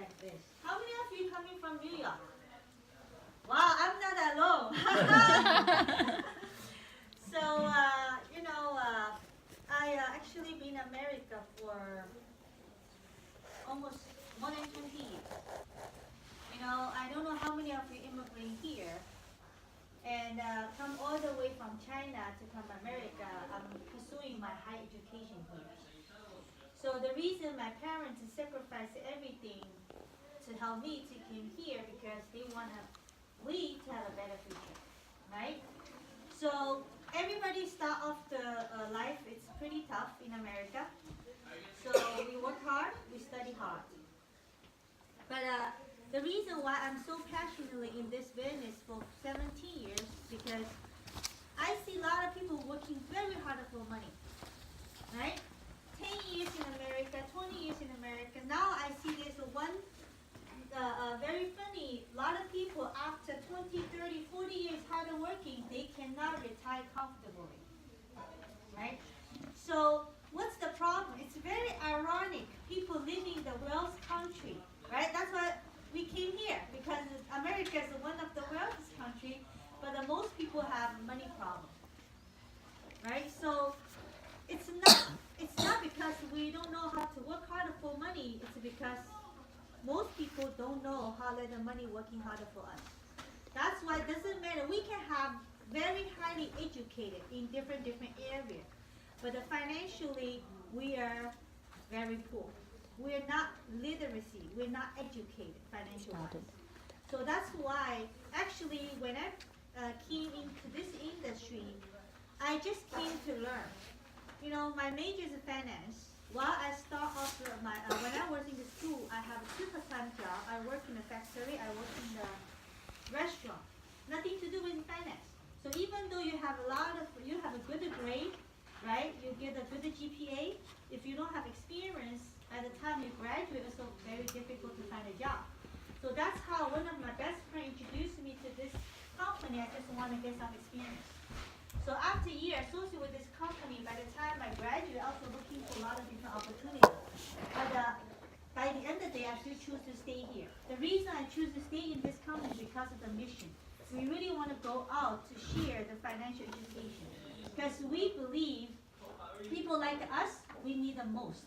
like this. How many of you coming from New York? Wow, I'm not alone. So, I actually been in America for almost more than 20 years. I don't know how many of you immigrate here and come all the way from China to come to America. I'm pursuing my high education here. So the reason my parents sacrificed everything to help me to come here because they want we to have a better future, right? So everybody start off the life. It's pretty tough in America. So we work hard, we study hard. But the reason why I'm so passionately in this business for 17 years because I see a lot of people working very hard for money, right? 10 years in America, 20 years in America. Now I see there's one very funny. A lot of people after 20, 30, 40 years hard working, they cannot retire comfortably, right? So what's the problem? It's very ironic. People living in the wealth country, right? That's why we came here because America is one of the wealthiest country, but most people have money problem, right? So it's not because we don't know how to work harder for money. It's because most people don't know how to let the money working harder for us. That's why it doesn't matter. We can have very highly educated in different areas, but financially we are very poor. We're not literacy. We're not educated financially. So that's why actually when I came into this industry, I just came to learn. My major is finance. While I start off when I was in the school, I have a super-time job. I work in a factory. I work in the restaurant. Nothing to do with finance. So even though you have you have a good grade, right? You get a good GPA. If you don't have experience, by the time you graduate, it's so very difficult to find a job. So that's how one of my best friends introduced me to this company. I just want to get some experience. So after a year associated with this company, by the time I graduate, also looking for a lot of different opportunities. But by the end of the day, I still choose to stay here. The reason I choose to stay in this company is because of the mission. We really want to go out to share the financial education because we believe people like us, we need the most.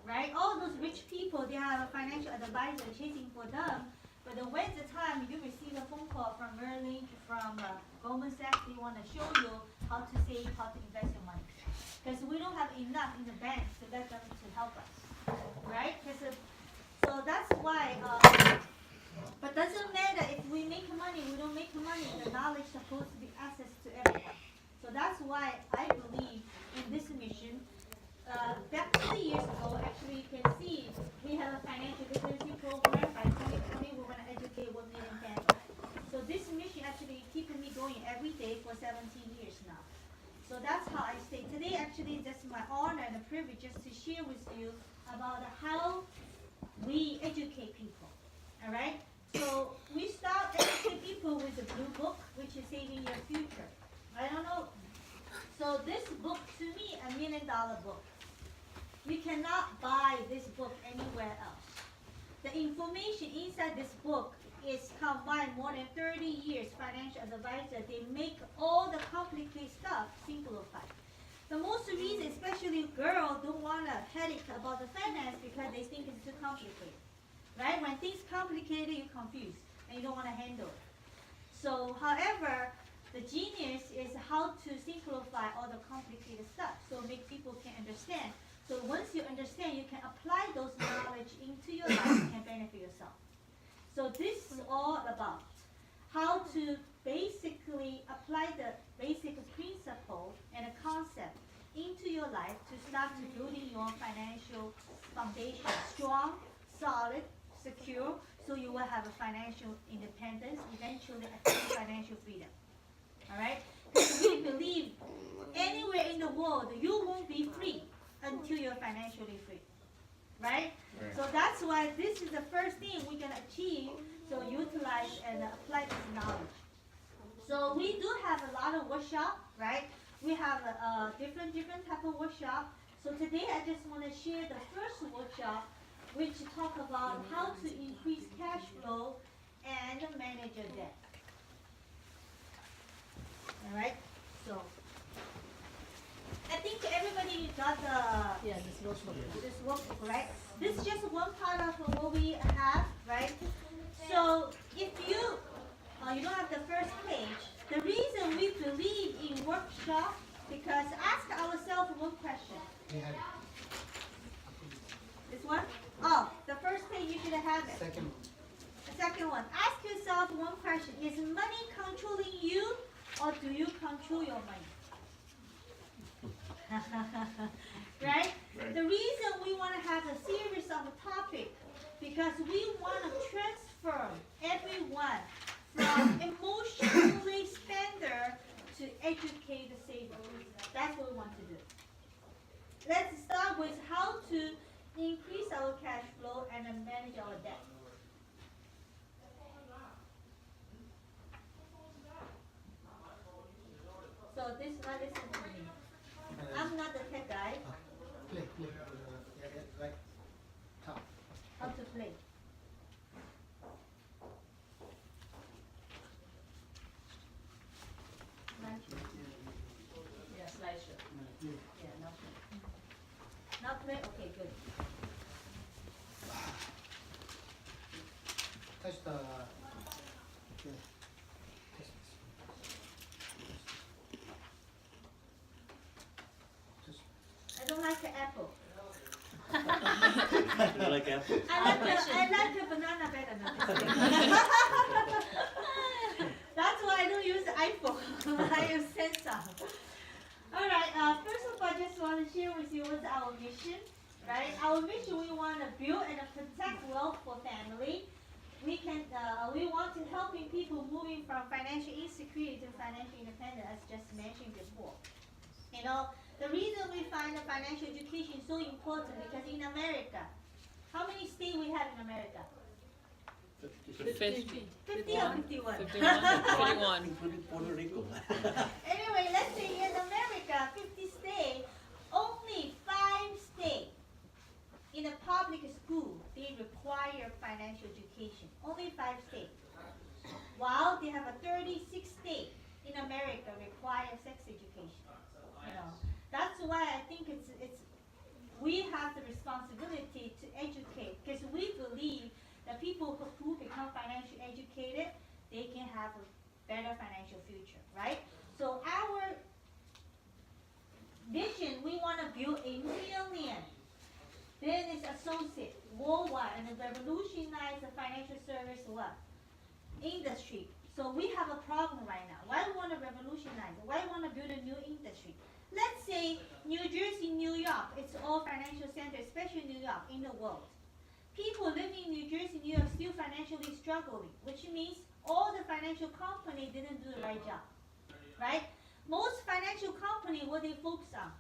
Right? All those rich people, they have a financial advisor chasing for them. But when's the time you receive a phone call from Merrill Lynch, from Goldman Sachs, they want to show you how to save, how to invest your money. Because we don't have enough in the bank to let them to help us. Right? So that's why, but doesn't matter if we make money, we don't make money, the knowledge is supposed to be access to everyone. So that's why I believe in this mission. Back 20 years ago, actually, you can see we have a financial literacy program. By 2020, we're going to educate 1 million families. So this mission actually keeping me going every day for 17 years now. So that's how I stay. Today, actually, that's my honor and a privilege just to share with you about how we educate people. All right? So we start educating people with the Blue Book, which is Saving Your Future. I don't know. So this book, to me, $1 million book. You cannot buy this book anywhere else. The information inside this book is combined more than 30 years financial advisor. They make all the complicated stuff simplified. The most reason, especially girls, don't want a headache about the finance because they think it's too complicated. Right? When things complicated, you're confused and you don't want to handle it. So, however, the genius is how to simplify all the complicated stuff so make people can understand. So once you understand, you can apply those knowledge into your life and benefit yourself. So this is all about how to basically apply the basic principle and a concept into your life to start building your financial foundation strong, solid, secure, so you will have a financial independence, eventually achieve financial freedom. All right? Because we believe anywhere in the world you won't be free until you're financially free. Right? So that's why this is the first thing we can achieve, so utilize and apply this knowledge. So we do have a lot of workshop, right? We have different type of workshop. So today I just want to share the first workshop which talk about how to increase cash flow and manage your debt. Alright, so I think everybody got Yeah, this workbook. this workbook, right? This is just one part of what we have, right? So if you you don't have the first page, the reason we believe in workshop, because ask ourselves one question. This one? Oh, the first page you should have it. Second one. The second one. Ask yourself one question. Is money controlling you or do you control your money? Right? The reason we want to have a series of a topic because we want to transform everyone from emotionally spender to educate the saver. That's what we want to do. Let's start with how to increase our cash flow and then manage our debt. So this one, listen to me. I'm not the tech guy. Play. Right. Top. How to play. Yeah, slideshow. Yeah, not Not play? Okay, good. Touch the. I don't like the apple. You like apple? I like the banana better than That's why I don't use iPhone. I use Samsung. Alright, first of all, I just want to share with you what's our mission. Right? Our mission, we want to build and protect wealth for family. We want to helping people moving from financial insecurity to financial independence, as just mentioned before. You know, the reason we find the financial education so important because in America, how many states we have in America? 50. 50 or 51? 51. Including Puerto Rico. Anyway, let's say in America, 50 states, only 5 states in a public school, they require financial education. Only 5 states. While they have a 36 states in America require sex education. You know, that's why I think we have the responsibility to educate because we believe that people who become financially educated, they can have a better financial future, right? So our vision, we want to build 1 million business associates worldwide and revolutionize the financial service industry. So we have a problem right now. Why we want to revolutionize it? Why we want to build a new industry? Let's say New Jersey, New York, it's all financial center, especially New York, in the world. People living in New Jersey, New York still financially struggling, which means all the financial companies didn't do the right job, right? Most financial companies, what they focus on?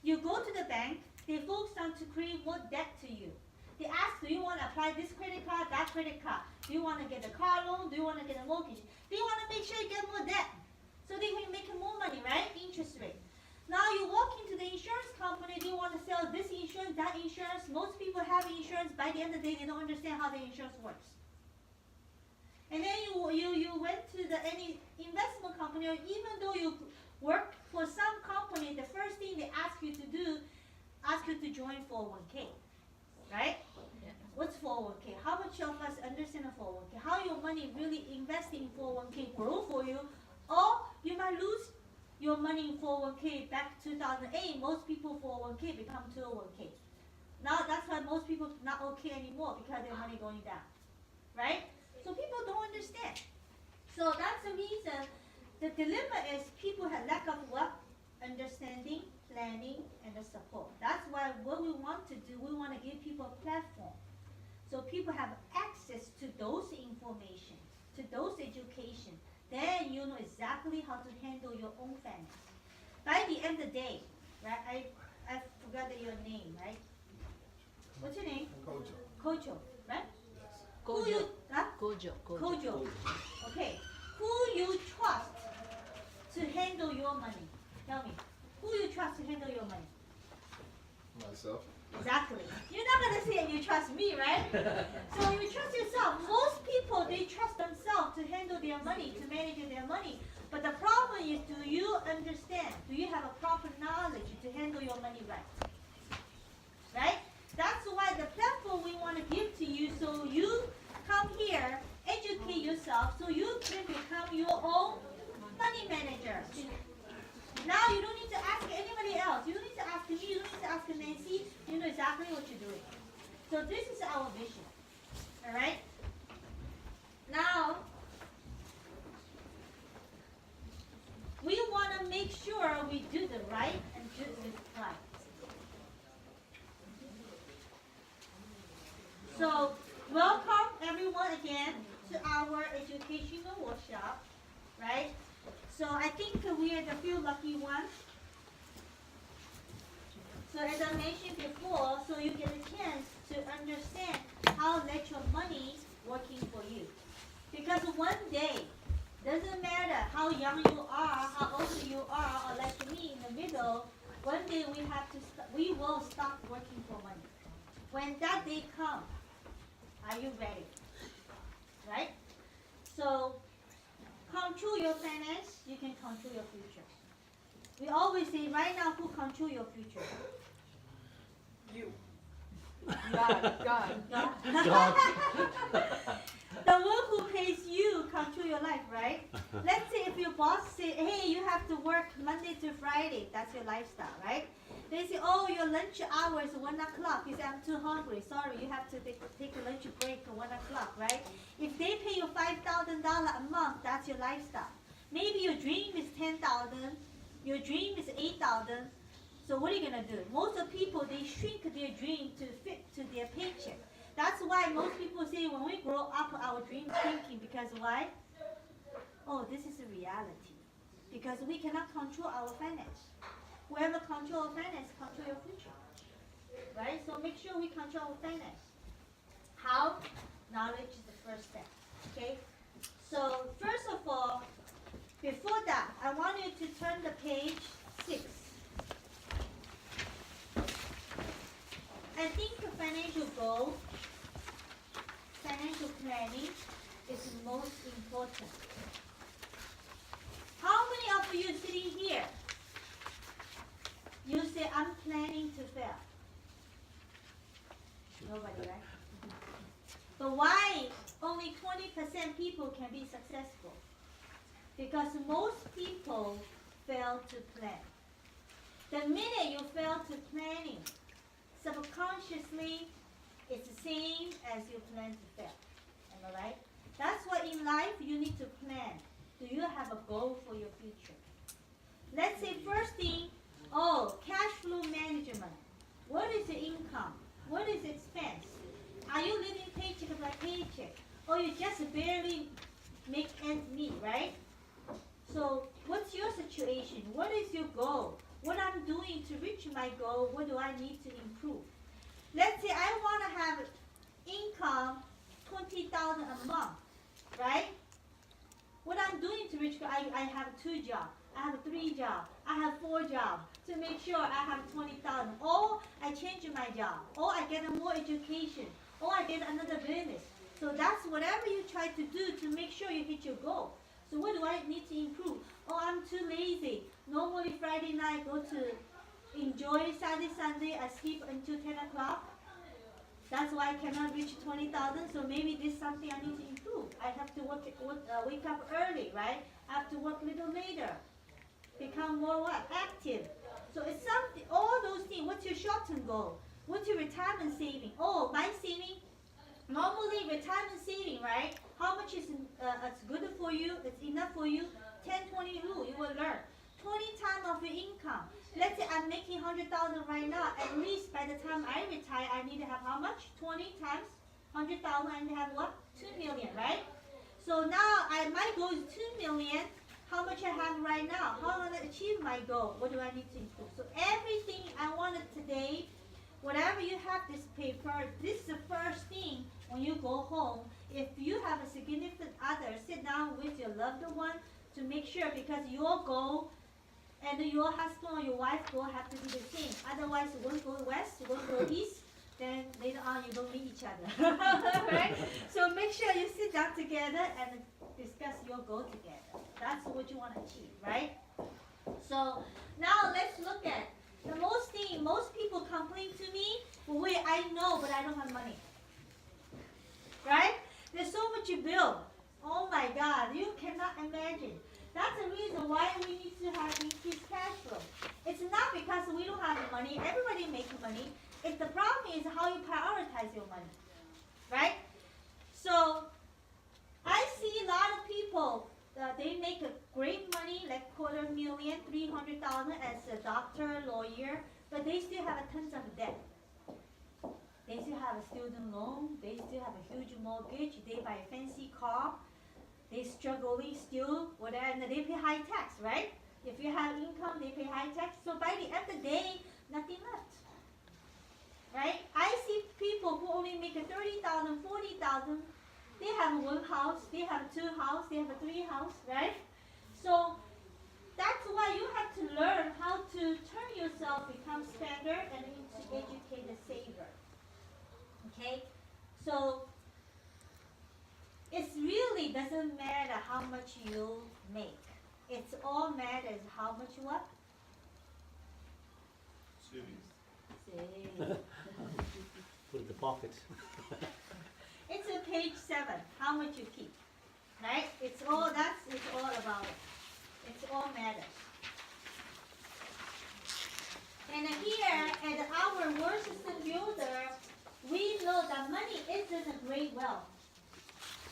You go to the bank, they focus on to create more debt to you. They ask, do you want to apply this credit card, that credit card? Do you want to get a car loan? Do you want to get a mortgage? They want to make sure you get more debt. So they can make more money, right? Interest rate. Now you walk into the insurance company, they want to sell this insurance, that insurance. Most people have insurance. By the end of the day, they don't understand how the insurance works. And then you went to any investment company, or even though you work for some company, the first thing they ask you to do, ask you to join 401k, right? Yeah. What's 401k? How much of us understand a 401k? How your money really investing in 401k grow for you? Or you might lose your money in 401k. Back 2008, most people 401k become 201k. Now that's why most people not okay anymore because their money going down, right? So people don't understand. So that's the reason. The dilemma is people have lack of what? Understanding, planning, and the support. That's why what we want to do, we want to give people a platform. So people have access to those information, to those education. Then you know exactly how to handle your own finance. By the end of the day, right? I forgot your name, right? What's your name? Kojo. Kojo, right? Who Kojo. you, huh? Kojo. Kojo. Okay. Who you trust to handle your money? Tell me. Who you trust to handle your money? Myself. Exactly. You're not gonna say you trust me, right? So you trust yourself. Most people, they trust themselves to handle their money, to manage their money. But the problem is, do you understand? Do you have a proper knowledge to handle your money right? Right? That's why the platform we want to give to you, so you come here, educate yourself, so you can become your own money manager. Now you don't need to ask anybody else. You don't need to ask me. You don't need to ask Nancy. You know exactly what you're doing. So this is our vision. All right? Now, we want to make sure we do the right and do it right. So, welcome everyone again to our educational workshop, right? So I think we are the few lucky ones. So as I mentioned before, so you get a chance to understand how let your money working for you. Because one day, doesn't matter how young you are, how old you are, or like me in the middle, one day we will stop working for money. When that day comes, are you ready? Right? So, control your finance, you can control your future. We always say, right now, who control your future? You. God. God. The one who pays you control your life, right? Let's say if your boss say, hey, you have to work Monday to Friday, that's your lifestyle, right? They say, oh, your lunch hour is 1 o'clock. You say, I'm too hungry. Sorry, you have to take a lunch break at 1 o'clock, right? If they pay you $5,000 a month, that's your lifestyle. Maybe your dream is 10,000, your dream is 8,000. So what are you gonna do? Most of people, they shrink their dream to fit to their paycheck. That's why most people say when we grow up, our dream shrinking. Because why? Oh, this is a reality. Because we cannot control our finance. Whoever control our finance, control your future. Right? So make sure we control our finance. How? Knowledge is the first step. Okay? So first of all, before that, I want you to turn the page 6. I think the financial goal, financial planning is most important. How many of you sitting here, you say, I'm planning to fail? Nobody, right? But why only 20% people can be successful? Because most people fail to plan. The minute you fail to planning, subconsciously, it's the same as you plan to fail. Am I right? That's why in life you need to plan. Do you have a goal for your future? Let's say first thing, cash flow management. What is the income? What is expense? Are you living paycheck by paycheck? Or you just barely make ends meet, right? So what's your situation? What is your goal? What I'm doing to reach my goal, what do I need to improve? Let's say I want to have income 20,000 a month, right? What I'm doing to reach, I have 2 jobs, I have 3 jobs, I have 4 jobs to make sure I have 20,000. Or I change my job, or I get more education, or I get another business. So that's whatever you try to do to make sure you hit your goal. So what do I need to improve? Oh, I'm too lazy. Normally Friday night go to enjoy Saturday, Sunday. I sleep until 10 o'clock. That's why I cannot reach 20,000. So maybe this is something I need to improve. I have to wake up early, right? I have to work a little later. Become more what? Active. So it's something, all those things. What's your short-term goal? What's your retirement saving? Oh, my saving. Normally retirement saving, right? How much is it's good for you? It's enough for you? 10-20 rule. You will learn. 20 times of your income. Let's say I'm making 100,000 right now. At least by the time I retire, I need to have how much? 20 times 100,000. I need to have what? 2 million, right? So now my goal is 2 million. How much I have right now? How am I going to achieve my goal? What do I need to improve? So everything I wanted today, whatever you have this paper, this is the first thing when you go home. If you have a significant other, sit down with your loved one to make sure, because your goal And your husband or your wife will have to do the same. Otherwise, one go west, one go east, then later on you don't meet each other. Right? So make sure you sit down together and discuss your goal together. That's what you want to achieve, right? So now let's look at the most people complain to me, well, wait, I know, but I don't have money. Right? There's so much bill. Oh my God, you cannot imagine. That's the reason why we need to have increased cash flow. It's not because we don't have the money. Everybody makes money. It's the problem is how you prioritize your money, right? So I see a lot of people. They make a great money, like $250,000, $300,000 as a doctor, lawyer, but they still have tons of debt. They still have a student loan. They still have a huge mortgage. They buy a fancy car. They struggling still, whatever, and they pay high tax, right? If you have income, they pay high tax. So by the end of the day, nothing left, right? I see people who only make $30,000, $40,000. They have one house, they have two houses, they have three houses, right? So that's why you have to learn how to turn yourself, become spender, and into educated saver. Okay, so it really doesn't matter how much you make. It's all matters how much what? Save. Put in the pocket. It's on page 7. How much you keep, right? It's all about it. It's all matters. And here at our World System Builder, we know that money isn't a great wealth.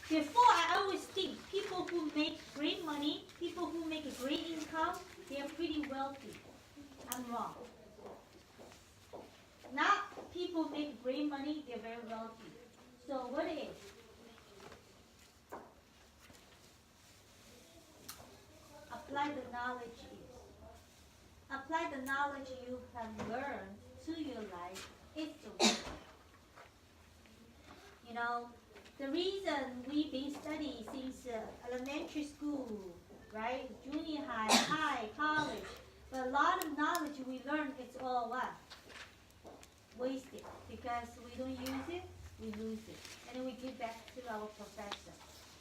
Before, I always think people who make great money, people who make a great income, they are pretty wealthy. I'm wrong. Not people make great money, they're very wealthy. So what is? Apply the knowledge is. Apply the knowledge you have learned to your life is the way. You know, the reason we've been studying since elementary school, right? Junior high, college, but a lot of knowledge we learn, it's all what? Wasted. Because we don't use it, we lose it. And then we give back to our professor.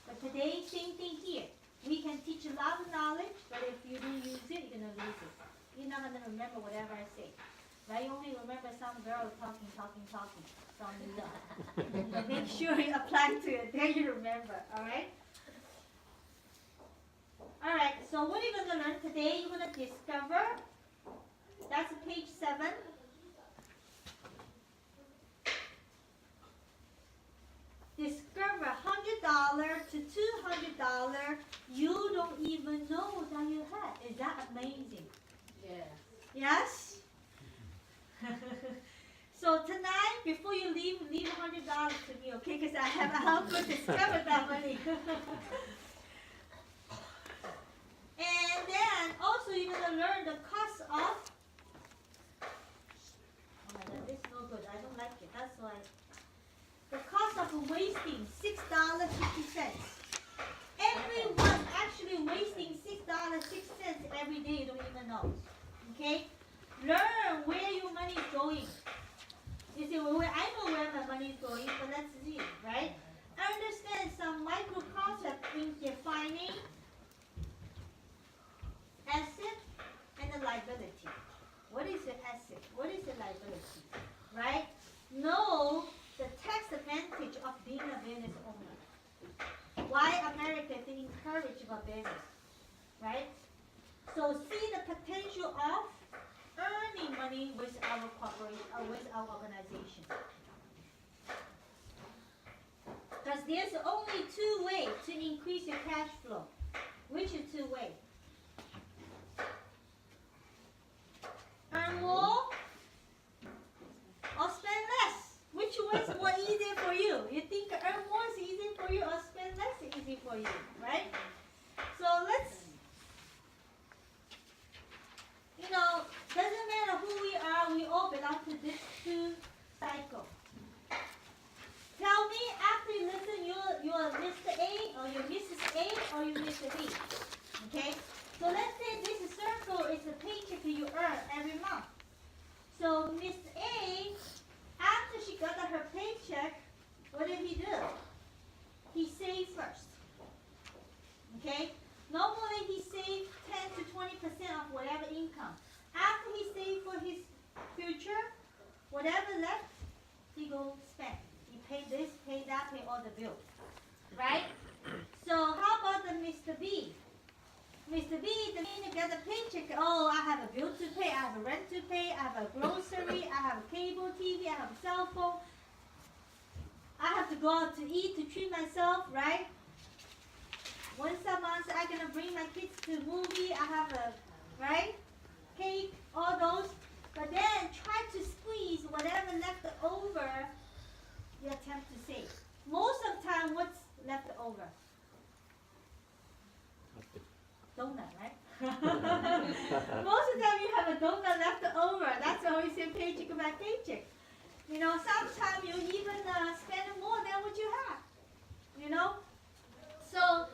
But today, same thing here. We can teach a lot of knowledge, but if you don't use it, you're going to lose it. You're not going to remember whatever I say. Right? You only remember some girl talking from the love. But make sure you apply to it. Then you remember. Alright? Alright, so what are you going to learn today? You're going to discover. That's page 7. Discover $100 to $200 you don't even know that you had. Is that amazing? Yeah. Yes? So tonight, before you leave $100 to me, okay? Because I have a help to discover that money. And then also you're going to learn the cost of. Oh my God, this is no good. I don't like it. That's why. The cost of wasting $6.50. Everyone actually wasting $6.06 every day. You don't even know. Okay? Learn where your money is going. You say, well, I know where my money is going, but let's see, right? Understand some micro concept in defining asset and the liability. What is the asset? What is the liability? Right? Know the tax advantage of being a business owner. Why America is encouraged about business, right? So see the potential of earning money with our corporation or with our organization. Because there's only 2 ways to increase your cash flow. Which is 2 ways? Earn more or spend less. Which one is more easy for you? You think earn more is easy for you or spend less is easy for you, right? So let's, doesn't matter who we are, we all belong to this 2 cycle. Tell me after you listen, you're Mr. A or you're Mrs. A or you're Mr. B. Okay? So let's say this circle is a whatever left, he go spend. He pay this, pay that, pay all the bills, right? So how about the Mr. B? Mr. B, the minute get a paycheck, oh, I have a bill to pay, I have a rent to pay, I have a grocery, I have a cable TV, I have a cell phone. I have to go out to eat, to treat myself, right? Once a month, I'm gonna bring my kids to movie. I have a, right, cake, all those. But then try to squeeze whatever left over. You attempt to save. Most of the time, what's left over? Donut, right? Most of the time, you have a donut left over. That's why we say paycheck by paycheck. You know, sometimes you even spend more than what you have. You know? So,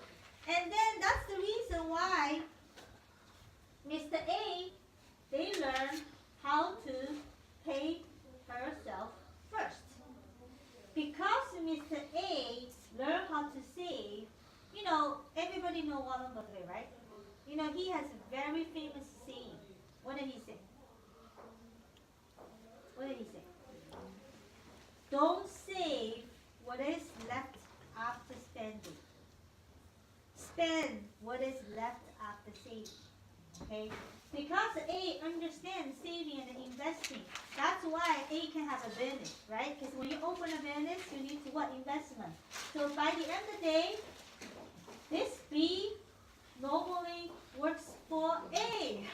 and then that's the reason why Mr. A, they learn how to pay herself first. Because Mr. A learned how to save, you know, everybody know Warren Buffett, right? You know, he has a very famous saying. What did he say? What did he say? Don't save what is left after spending. Spend what is left after saving. Okay? Because A understands saving and investing. That's why A can have a business, right? Because when you open a business, you need to what? Investment. So by the end of the day, this B normally works for A.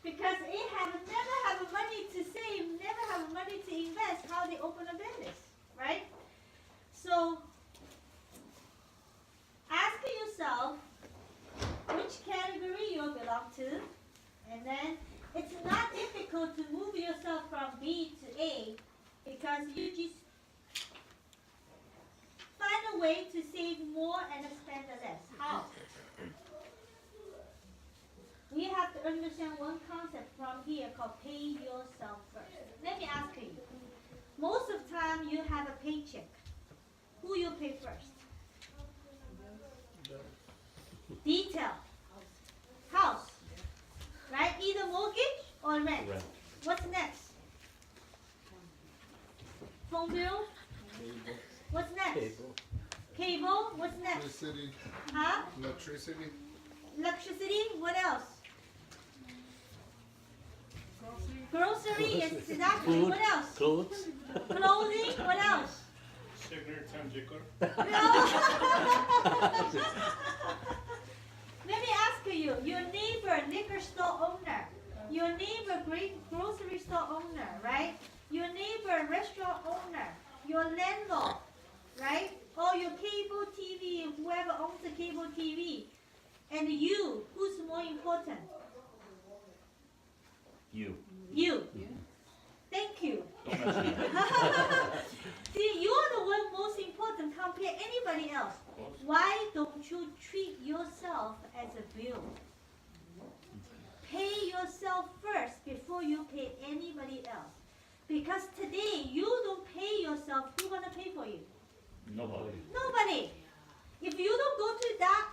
Because A never have money to save, never have money to invest. How they open a business, right? So ask yourself which category you belong to, and then it's not difficult to move yourself from B to A because you just find a way to save more and spend less. How? We have to understand one concept from here called pay yourself first. Let me ask you. Most of the time you have a paycheck. Who you pay first? Detail. House. Right? Either mortgage or rent. Rent. What's next? Phone bill? What's next? Cable. Cable? What's next? Electricity. Huh? Electricity. Electricity? What else? Grocery, yes, exactly. Food. What else? Clothes. Clothing, what else? Cigarette and liquor. Let me ask you, your neighbor, liquor store owner, your neighbor, grocery store owner, right? Your neighbor, restaurant owner, your landlord, right? Or your cable TV, whoever owns the cable TV. And you, who's more important? You. You. Thank you. See, you're the one most important compared to anybody else. Why don't you treat yourself as a bill? Pay yourself first before you pay anybody else. Because today you don't pay yourself, who's gonna pay for you? Nobody. Nobody. If you don't go to that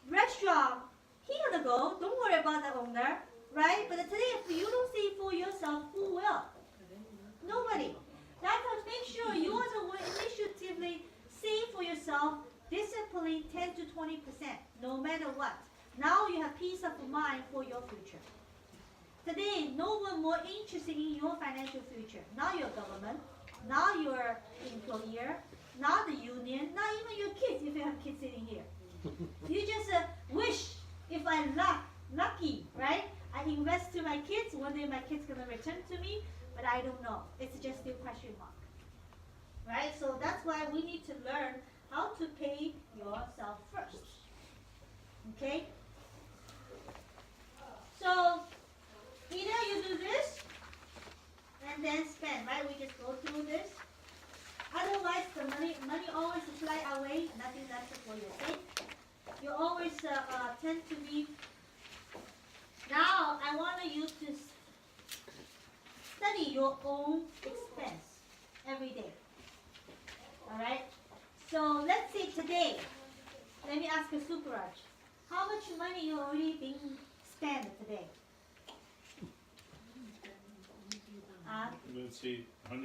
restaurant, he gonna go. Don't worry about the owner, right? But today, if you don't save for yourself, who will? Nobody. That's why make sure you are the one initiatively save for yourself, discipline 10 to 20%, no matter what. Now you have peace of mind for your future. Today, no one more interested in your financial future. Not your government, not your employer, not the union, not even your kids if you have kids sitting here. You just wish if I'm lucky, right? I invest to my kids, one day my kids gonna return to me, but I don't know. It's just still question mark. Right? So that's why we need to learn how to pay yourself first. Okay? So either you do this and then spend, right? We just go through this. Otherwise the money always fly away, nothing left for you, okay? You always tend to be. Now I want you to study your own expense every day. Alright? So let's say today, let me ask you, Supraj, how much money you already been spent today? let's see, $145.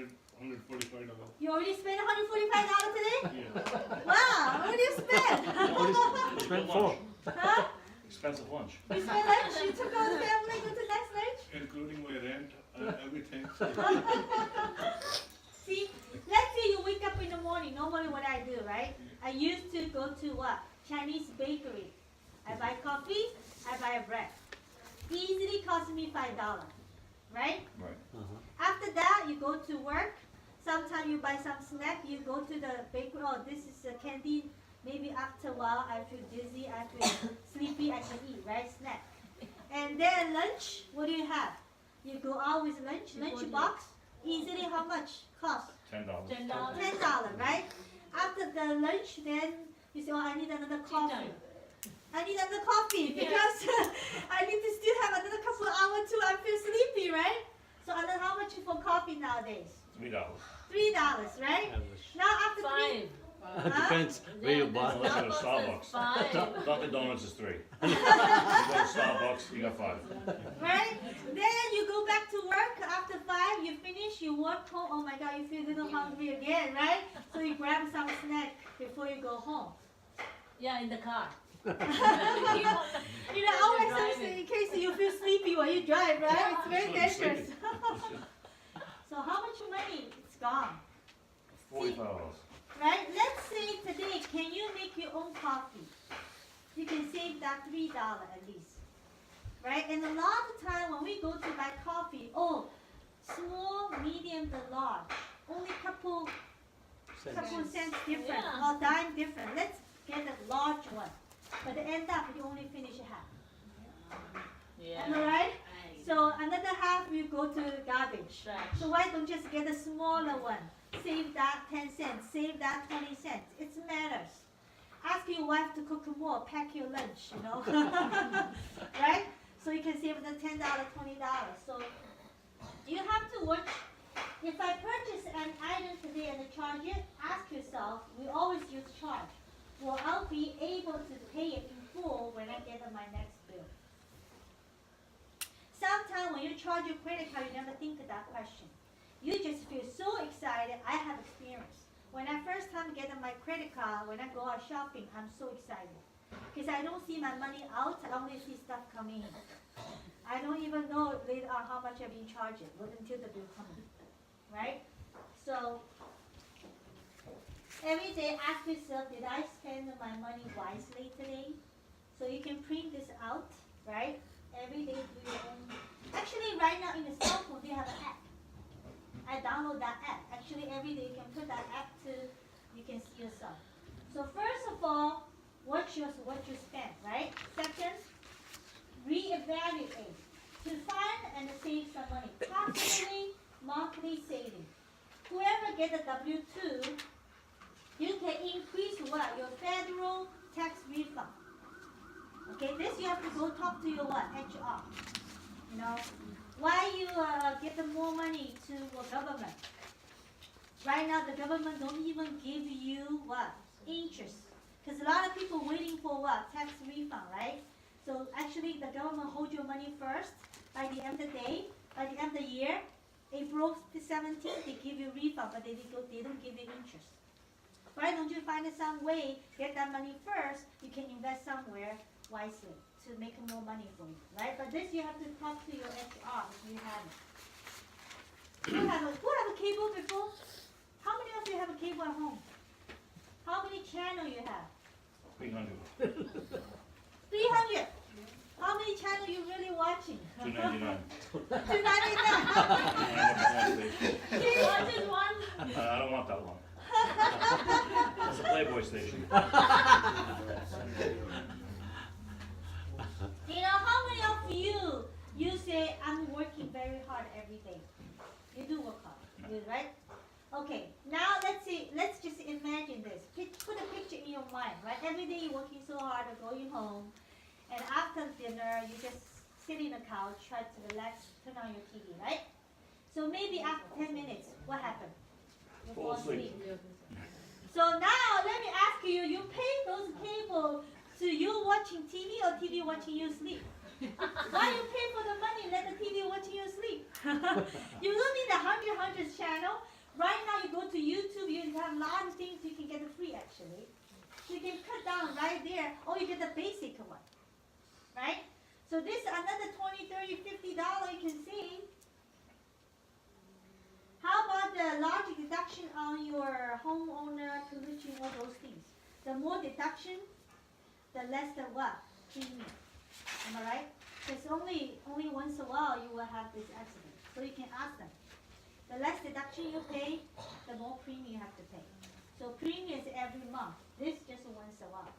You already spent $145 today? Yeah. Wow, what did you spend? What is spent for? Huh? Expensive lunch. You spent lunch? You took all the family to the next lunch? Including my rent, everything. See, let's say you wake up in the morning, normally what I do, right? I used to go to what? Chinese bakery. I buy coffee, I buy bread. Easily cost me $5, right? Right. After that, you go to work. Sometimes you buy some snack. You go to the bakery. Oh, this is a candy. Maybe after a while, I feel dizzy, I feel sleepy, I can eat, right? Snack. And then lunch, what do you have? You go out with lunch box. Easily how much cost? $10. $10, right? After the lunch, then you say, oh, I need another coffee. I need another coffee because I need to still have another couple of hours too. I feel sleepy, right? So another how much for coffee nowadays? $3. $3, right? Average. Now after Five. Depends where you buy. Unless you go to Starbucks. Five. Dunkin' Donuts is 3. You go to Starbucks, you got 5. right? Then you go back to work after 5, you finish, you work home, oh my god, you feel a little hungry again, right? So you grab some snack before you go home. Yeah, in the car. You know, always something in case you feel sleepy while you drive, right? It's very dangerous. So how much money? It's gone. $45. Right? Let's say today, can you make your own coffee? You can save that $3 at least. Right? And a lot of time when we go to buy coffee, oh, small, medium, the large. Only couple cents different, Yeah. or dime different. Let's get a large one. But end up, you only finish half. Yeah. Am I right? So another half you go to garbage. Trash. So why don't just get a smaller one? Save that 10 cents, save that 20 cents. It matters. Ask your wife to cook more, pack your lunch, you know. Right? So you can save the $10, $20. So you have to watch. If I purchase an item today and charge it, ask yourself, we always use charge. Will I be able to pay it in full when I get my next bill? Sometimes when you charge your credit card, you never think of that question. You just feel so excited. I have experience. When I first time get my credit card, when I go out shopping, I'm so excited. Because I don't see my money out, I only see stuff coming in. I don't even know later on how much I've been charging until the bill comes in. Right? So, every day ask yourself, did I spend my money wisely today? So you can print this out, right? Every day do your own. Actually, right now in the cell phone, they have an app. I download that app. Actually, every day you can put that app to, you can see yourself. So first of all, what you spend, right? Second, reevaluate to find and save some money. Possibly monthly saving. Whoever get a W-2, you can increase what? Your federal tax refund. Okay, this you have to go talk to your what? HR. You know, why you get more money to your government? Right now, the government don't even give you what? Interest. Because a lot of people waiting for what? Tax refund, right? So actually, the government hold your money first. By the end of the day, by the end of the year, April 17th, they give you refund, but they don't give you interest. Why don't you find some way, get that money first, you can invest somewhere wisely to make more money for you, right? But this you have to talk to your HR if you have it. Who have a cable before? How many of you have a cable at home? How many channels you have? 300. 300. How many channels you really watching? $2.99. $2.99. What is one? I don't want that one. That's a Playboy station. You know, how many of you say, I'm working very hard every day? You do work hard, right? Okay, now let's just imagine this. Put a picture in your mind, right? Every day you're working so hard or going home, and after dinner, you just sit in the couch, try to relax, turn on your TV, right? So maybe after 10 minutes, what happened? You Fall asleep. So now let me ask you, you pay those cable to you watching TV or TV watching you sleep? Why you pay for the money? Let the TV watching you sleep. You don't need a hundreds channel. Right now you go to YouTube, you have a lot of things you can get free actually. You can cut down right there, or you get the basic one, right? So this another $20, $30, $50 you can save. How about the large deduction on your homeowner pollution, all those things? The more deduction, the less the what? Premium. Am I right? Because only once a while you will have this accident. So you can ask them. The less deduction you pay, the more premium you have to pay. So premium is every month. This just once a while.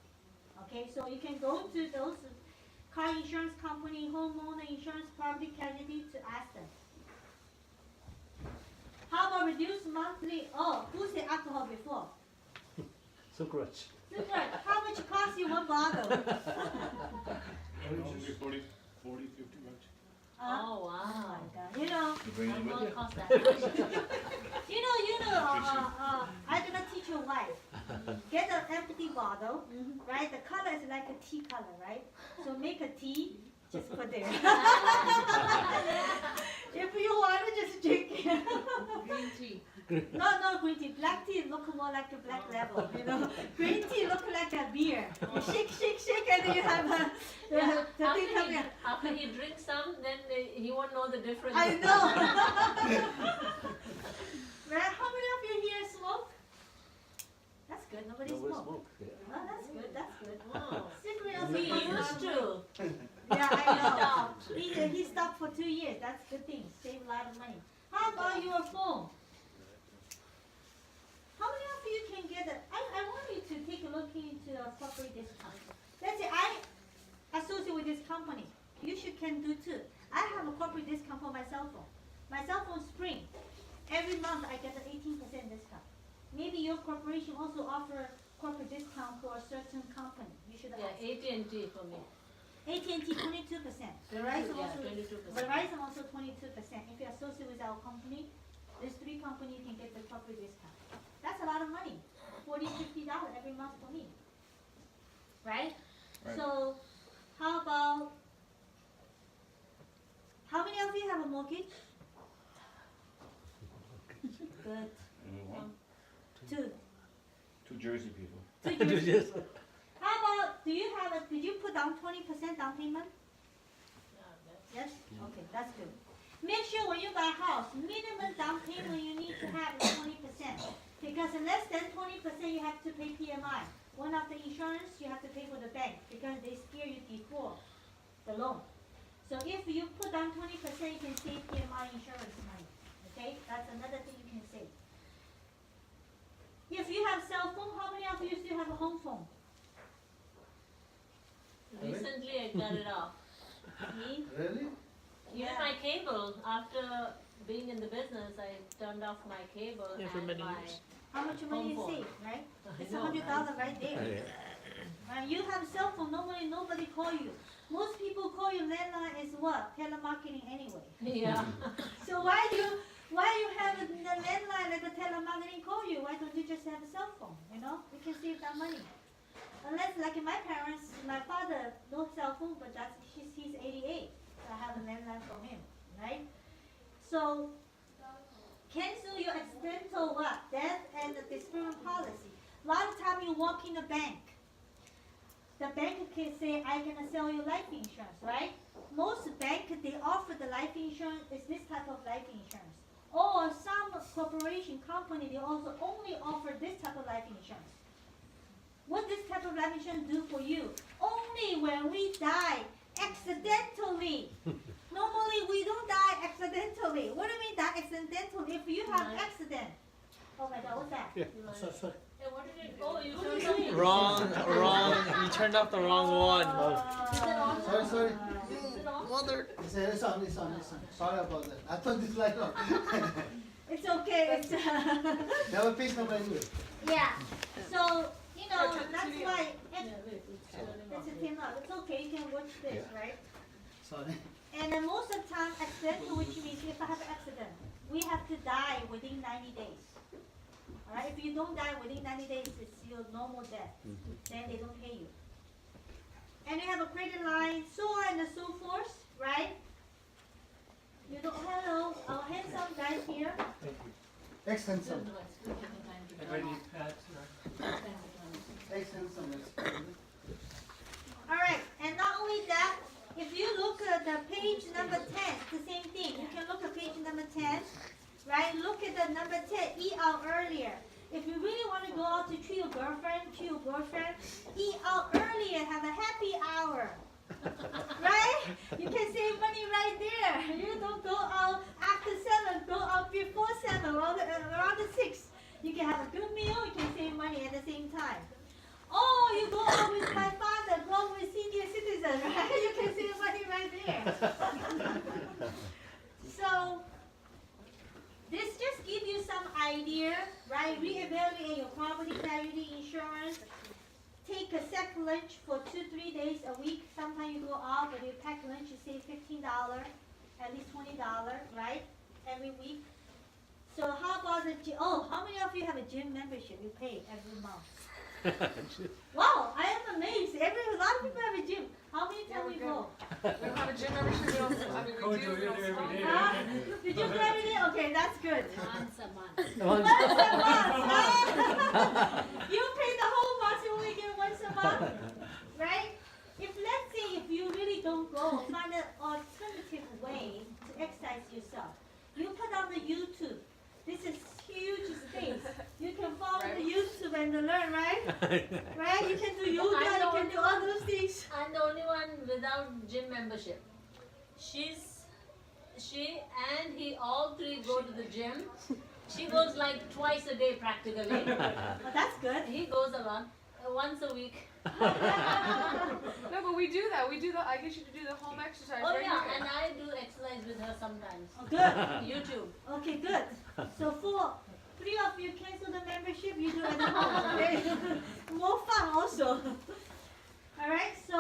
Okay, so you can go to those car insurance company, homeowner insurance, property casualty to ask them. How about reduce monthly? Oh, who said alcohol before? Sucrose. Super. How much cost you one bottle? Only 40, 50 bucks. Oh, Oh wow. my God. You know, You bring I it with won't you? cost that much. I'm gonna teach your wife. Get an empty bottle, right? The color is like a tea color, right? So make a tea, just put there. If you want to just drink it. Green tea. No, green tea. Black tea look more like a black label, you know. Green tea look like a beer. You shake, and then you have the thing coming out. After he drinks some, then he won't know the difference. I know. Right? How many of you here smoke? That's good. Nobody Nobody smoke. smoke. Yeah. Oh, that's good. That's good. Wow. Secret also We goes used on. to. Yeah, I know. He stopped for 2 years. That's good thing. Save a lot of money. How about your phone? How many of you can get a, I want you to take a look into a corporate discount. Let's say I associate with this company. You should can do too. I have a corporate discount for my cell phone. My cell phone Spring. Every month I get an 18% discount. Maybe your corporation also offer corporate discount for a certain company. You should Yeah, ask. AT&T for me. AT&T 22%. Verizon Yeah, also 22%. Verizon also 22%. If you associate with our company, there's 3 companies you can get the corporate discount. That's a lot of money. $40, $50 every month for me. Right? Right. So how about, how many of you have a mortgage? Good. One, 2. 2 Jersey people. 2 years. Yes. How about, did you put down 20% down payment? Yes? Okay, that's good. Make sure when you buy a house, minimum down payment you need to have is 20%. Because less than 20% you have to pay PMI. One of the insurance you have to pay for the bank because they scare you default the loan. So if you put down 20%, you can save PMI insurance money. Okay? That's another thing you can save. If you have cell phone, how many of you still have a home phone? Recently I got it off. Me? Really? Even my cable, after being in the business, I turned off my cable Yeah, for and many my years. How much money you Home phone. save, right? I It's know, $100 right there. You have cell phone, nobody call you. Most people call you landline is what? Telemarketing anyway. Yeah. So why you have the landline like the telemarketing call you? Why don't you just have a cell phone? You know, you can save that money. Unless like my parents, my father no cell phone, but he's 88. So I have a landline from him, right? So cancel your accidental what? Death and the disability policy. A lot of time you walk in the bank. The bank can say, I'm gonna sell you life insurance, right? Most bank, they offer the life insurance, is this type of life insurance. Or some corporation, company, they also only offer this type of life insurance. What this type of life insurance do for you? Only when we die accidentally. Normally we don't die accidentally. What do you mean die accidentally? If you have Right. accident. Oh my God, what's that? Yeah. Sorry. Hey, what did it go? You What turned did off you your- Wrong. You turned off the wrong one. Is it on? Sorry. Is it on? Mother. It's on. Sorry about that. I thought this light on. It's okay. It's Never picked up anyway. yeah. So you know that's why Yeah, wait, it's turning off. it's a thing up. It's okay. You can watch this, right? Sorry. And then most of the time, accidental, which means if I have an accident, we have to die within 90 days. Alright, if you don't die within 90 days, it's your normal death. Then they don't pay you. and you have a credit line, so on and so forth, right? You don't, hello, our handsome guy here. Ex-handsome. Everybody needs pads, Ex-handsome. Alright, and not only that, if you look at the page number 10, it's the same thing. You can look at page number 10, right? Look at the number 10, eat out earlier. If you really want to go out to treat your girlfriend, eat out earlier, have a happy hour. Right? You can save money right there. You don't go out after 7, go out before 7, around the 6. You can have a good meal, you can save money at the same time. Oh, you go out with my father, go out with senior citizen, right? You can save money right there. So, this just gives you some idea, right? Reevaluate your property casualty insurance. Take a sack lunch for 2-3 days a week. Sometimes you go out, but you pack lunch, you save $15, at least $20, right? Every week. So how about the gym? Oh, how many of you have a gym membership you pay every month? Wow, I am amazed. A lot of people have a gym. How many times you go? We don't have a gym membership. We don't. I mean, we do. We don't smoke. Did you play with it? Okay, that's good. Once a month. Once a month, right? You pay the whole month, you only get once a month, right? If let's say if you really don't go, find an alternative way to exercise yourself. You put on the YouTube. This is huge space. You can follow the YouTube and learn, right? Right? You can do yoga, you can do all those things. I'm the only one without gym membership. She and he all three go to the gym. She goes like twice a day practically. Oh, that's good. He goes a lot, once a week. No, but we do that. We do the. I get you to do the home exercise. Oh right yeah, here. and I do exercise with her sometimes. Oh, good. YouTube. Okay, good. So 3 of you cancel the membership, you do it at home, okay? More fun also. Alright, so,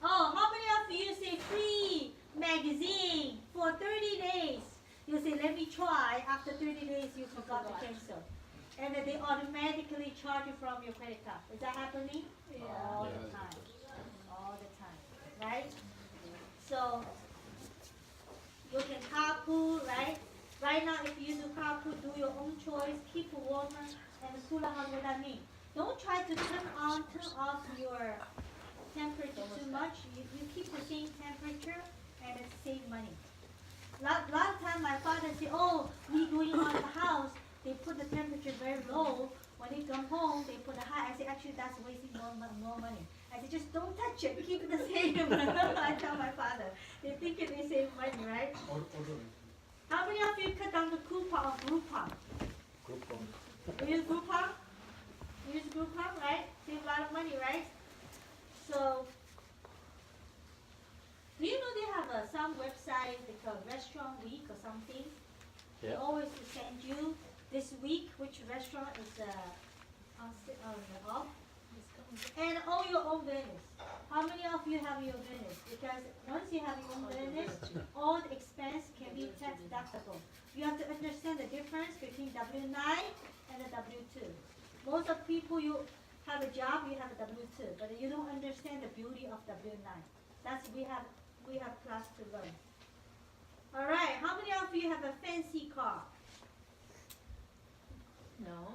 oh, how many of you say free magazine for 30 days? You say, let me try. After 30 days, you forgot to cancel. And then they automatically charge you from your credit card. Is that happening? Yeah. All the time. All the time. Right? So, you can carpool, right? Right now, if you do carpool, do your own choice. Keep it warmer and cooler. How would that mean? Don't try to turn off your temperature too much. You keep the same temperature and it save money. Lot of time, my father say, "Oh, we going on the house. They put the temperature very low. When they come home, they put it high." I say, "Actually, that's wasting more money." I said, "Just don't touch it. Keep it the same." I tell my father. They think they save money, right? How many of you cut down the coupon of Groupon? You use Groupon? You use Groupon, right? Save a lot of money, right? So, do you know they have some website they call Restaurant Week or something? They Yeah. always send you this week which restaurant is on off. And all your own business. How many of you have your business? Because once you have your own business, all the expense can be tax deductible. You have to understand the difference between W-9 and the W-2. Most of people, you have a job, you have a W-2, but you don't understand the beauty of W-9. That's we have class to learn. All right, how many of you have a fancy car? No.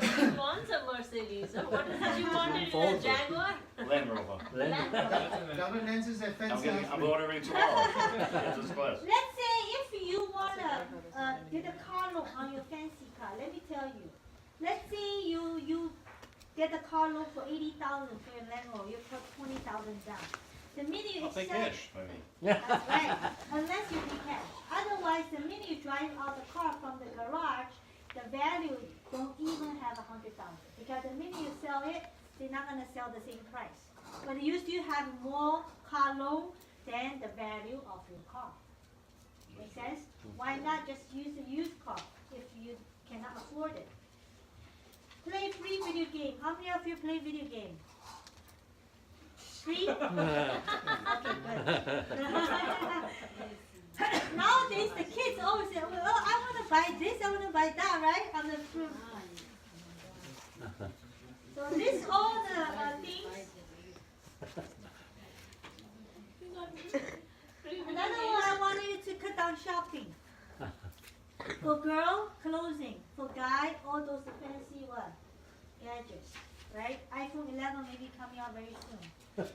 She wants a Mercedes. So what is it she wanted? A Jaguar? Land Rover. Land Rover. Governance is a I'm fancy. getting, I'm ordering tomorrow. It's this class. Let's say if you wanna get a car loan on your fancy car, let me tell you. Let's say you get a car loan for $80,000 for your Land Rover, you put $20,000 down. The minute you I'll take accept, cash, maybe. that's right, unless you pay cash. Otherwise, the minute you drive out the car from the garage, the value don't even have $100,000 because the minute you sell it, they're not gonna sell the same price. But you still have more car loan than the value of your car. Make sense? Why not just use a used car if you cannot afford it? Play free video game. How many of you play video game? Free? Okay, good. Nowadays, the kids always say, "Oh, I want to buy this, I want to buy that," right? On the So this all the things. Another one I wanted you to cut down shopping. For girl, clothing. For guy, all those fancy what? Gadgets. Right? iPhone 11 may be coming out very soon.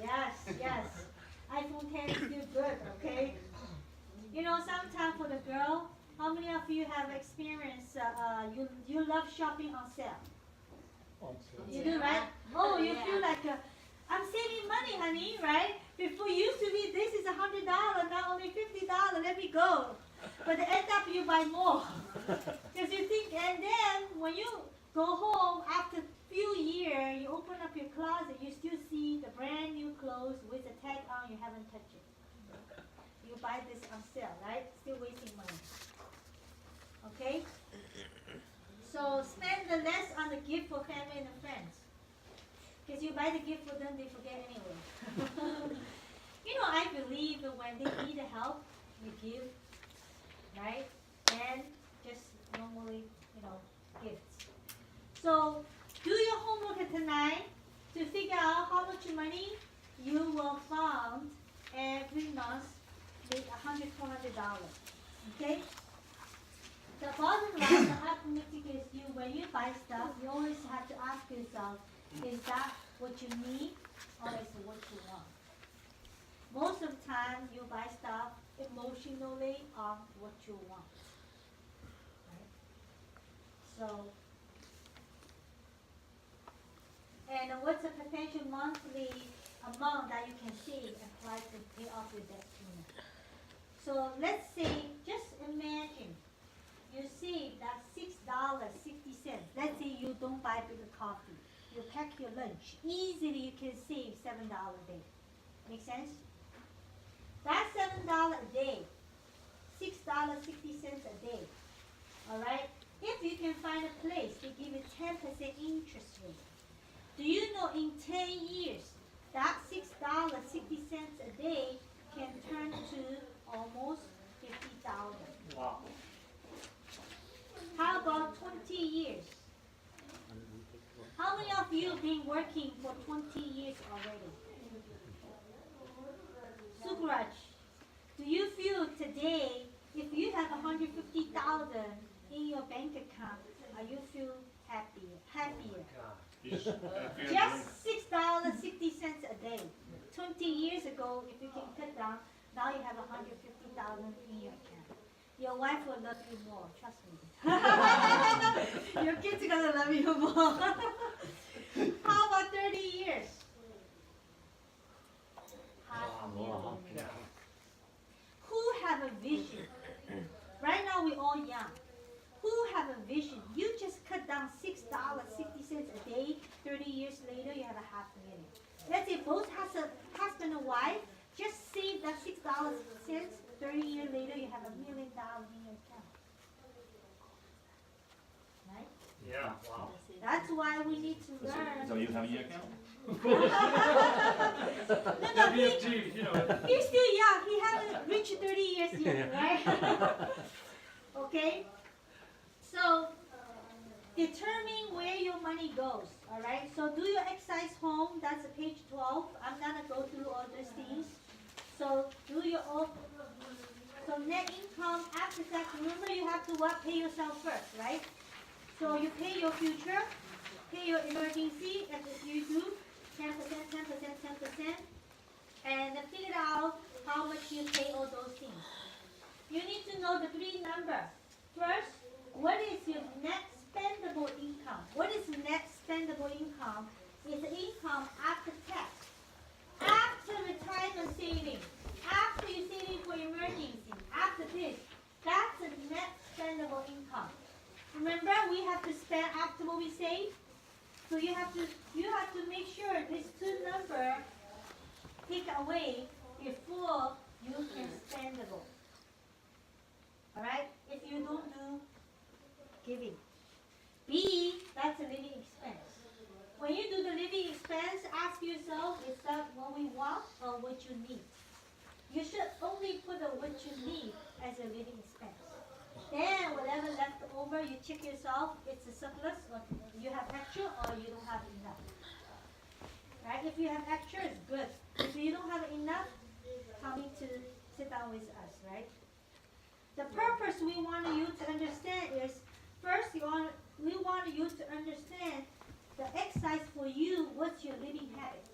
Yes, yes. iPhone 10 is still good, okay? You know, sometimes for the girl, how many of you have experienced, you love shopping on sale? You do, right? Oh, you feel like, I'm saving money, honey, right? Before used to be, this is $100, now only $50, let me go. But end up you buy more. Because you think, and then when you go home after few years, you open up your closet, you still see the brand new clothes with the tag on, you haven't touched it. You buy this on sale, right? Still wasting money. Okay? So spend the less on the gift for family and friends. Because you buy the gift for them, they forget anyway. You know, I believe that when they need help, you give, right? And just normally, you know, gifts. So do your homework tonight to figure out how much money you will fund every month with $100, $200. Okay? The bottom line, the arithmetic is you, when you buy stuff, you always have to ask yourself, is that what you need or is it what you want? Most of the time, you buy stuff emotionally on what you want. Right? So, and what's the potential monthly amount that you can save and try to pay off your debt payment? So let's say, just imagine you save that $6.60. Let's say you don't buy bigger coffee. You pack your lunch. Easily you can save $7 a day. Make sense? That's $7 a day. $6.60 a day. Alright? If you can find a place to give you 10% interest rate. Do you know in 10 years that $6.60 a day can turn to almost $50,000? Wow. How about 20 years? How many of you have been working for 20 years already? Sukraj, do you feel today, if you have 150,000 in your bank account, you feel happier? Just Just $6.60 a day. 20 years ago, if you can cut down, now you have 150,000 in your account. Your wife will love you more, trust me. Your kids are gonna love you more. How about 30 years? $500,000. Who have a vision? Right now we're all young. Who have a vision? You just cut down $6.60 a day. 30 years later, you have $500,000. Let's say both husband and wife just save that $6.60. 30 years later, you have $1 million in your account. Right? Yeah, wow. That's why we need to learn. So you have your account? No, he's still young. He hasn't reached 30 years yet, right? Okay? So, determine where your money goes, all right? So, do your exercise home. That's page 12. I'm not going to go through all these things. So, do your own. So, net income after tax. Remember, you have to what? Pay yourself first, right? So, you pay your future, pay your emergency, as you do, 10%, 10%, 10%, and figure out how much you pay all those things. You need to know the three numbers. First, what is your net spendable income? What is net spendable income? It's the income after tax, after retirement saving, after you saving for emergency, after this. That's the net spendable income. Remember, we have to spend after what we save. So you have to make sure these two numbers take away before you can spendable. Alright? If you don't do giving. B, that's a living expense. When you do the living expense, ask yourself, is that what we want or what you need? You should only put what you need as a living expense. Then whatever left over, you check yourself, it's a surplus, or you have extra, or you don't have enough. Right? If you have extra, it's good. If you don't have enough, coming to sit down with us, right? The purpose we want you to understand is, first we want you to understand the exercise for you, what's your living habit.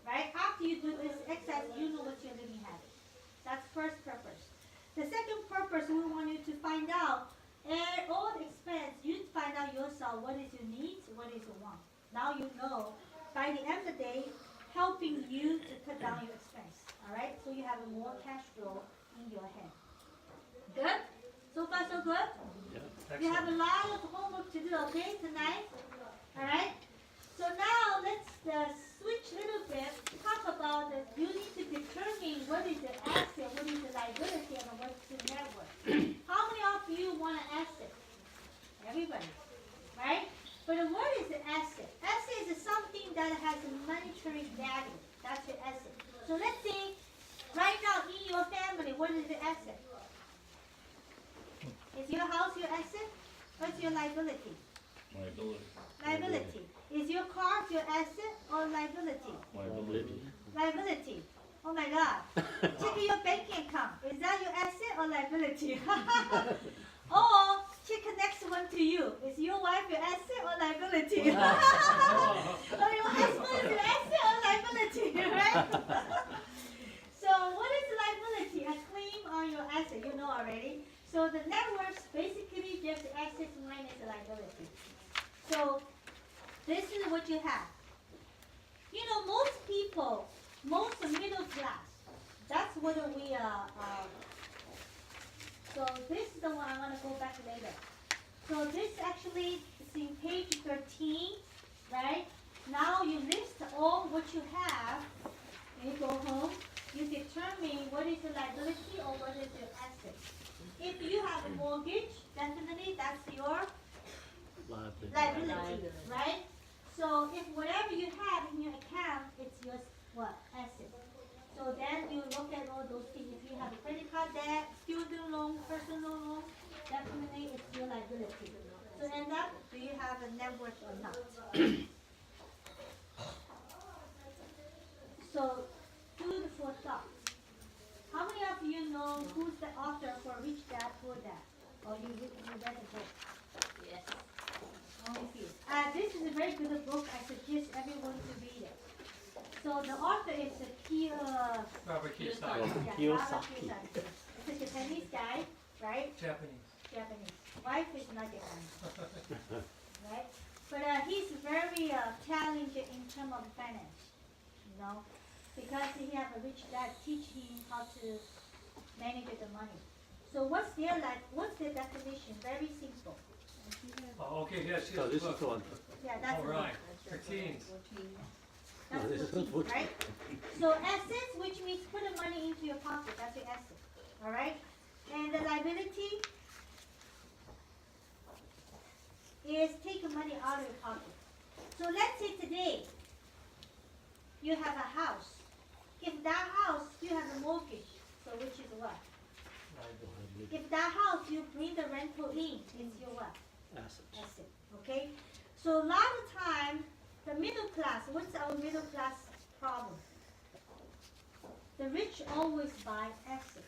Right? After you do this exercise, you know what's your living habit. That's first purpose. The second purpose, we want you to find out, and all the expense, you find out yourself what is your needs, what is your want. Now you know, by the end of the day, helping you to cut down your expense. Alright? So you have a more cash flow in your hand. Good? So far so good? You have a lot of homework to do, okay, tonight? Alright? So now let's switch a little bit, talk about that you need to determine what is the asset, what is the liability, and what's the net worth. How many of you want an asset? Everybody, right? But what is the asset? Asset is something that has a monetary value. That's your asset. So let's say, right now in your family, what is the asset? Is your house your asset? What's your liability? Liability. Is your car your asset or liability? Liability. Oh my God. Check your banking account. Is that your asset or liability? Or check the next one to you. Is your wife your asset or liability? Or your husband is your asset or liability, right? So what is liability? A claim on your asset, you know already. So the net worth basically just assets minus liability. So this is what you have. You know, most people, most middle class, that's what we are. So this is the one I'm going to go back later. So this actually is in page 13, right? Now you list all what you have. When you go home, you determine what is your liability or what is your asset. If you have a mortgage, definitely that's your liability, right? So if whatever you have in your account, it's your what? Asset. So then you look at all those things. If you have a credit card debt, student loan, personal loan, definitely it's your liability. So end up, do you have a net worth or not? So food for thought. How many of you know who's the author for Rich Dad, Poor Dad? Or you read the book? Yes. Only few. This is a very good book. I suggest everyone to read it. So the author is Robert Kiyosaki. Robert Kiyosaki. Kiyosaki. It's a Japanese guy, right? Japanese. Japanese. Wife is not Japanese. Right? But he's very challenging in terms of finance, you know, because he have a rich dad teach him how to manage the money. So what's their definition? Very simple. Oh, okay, yes, So yes, this is look. the one. Yeah, that's All the right, one. for teens. That's this is the good. right? So assets, which means put the money into your pocket. That's your asset. All right? And the liability is take the money out of your pocket. So let's say today you have a house. If that house you have a mortgage, so which is what? If that house you bring the rental in, it's your what? Assets. Asset. Okay? So a lot of time, the middle class, what's our middle class problem? The rich always buy asset.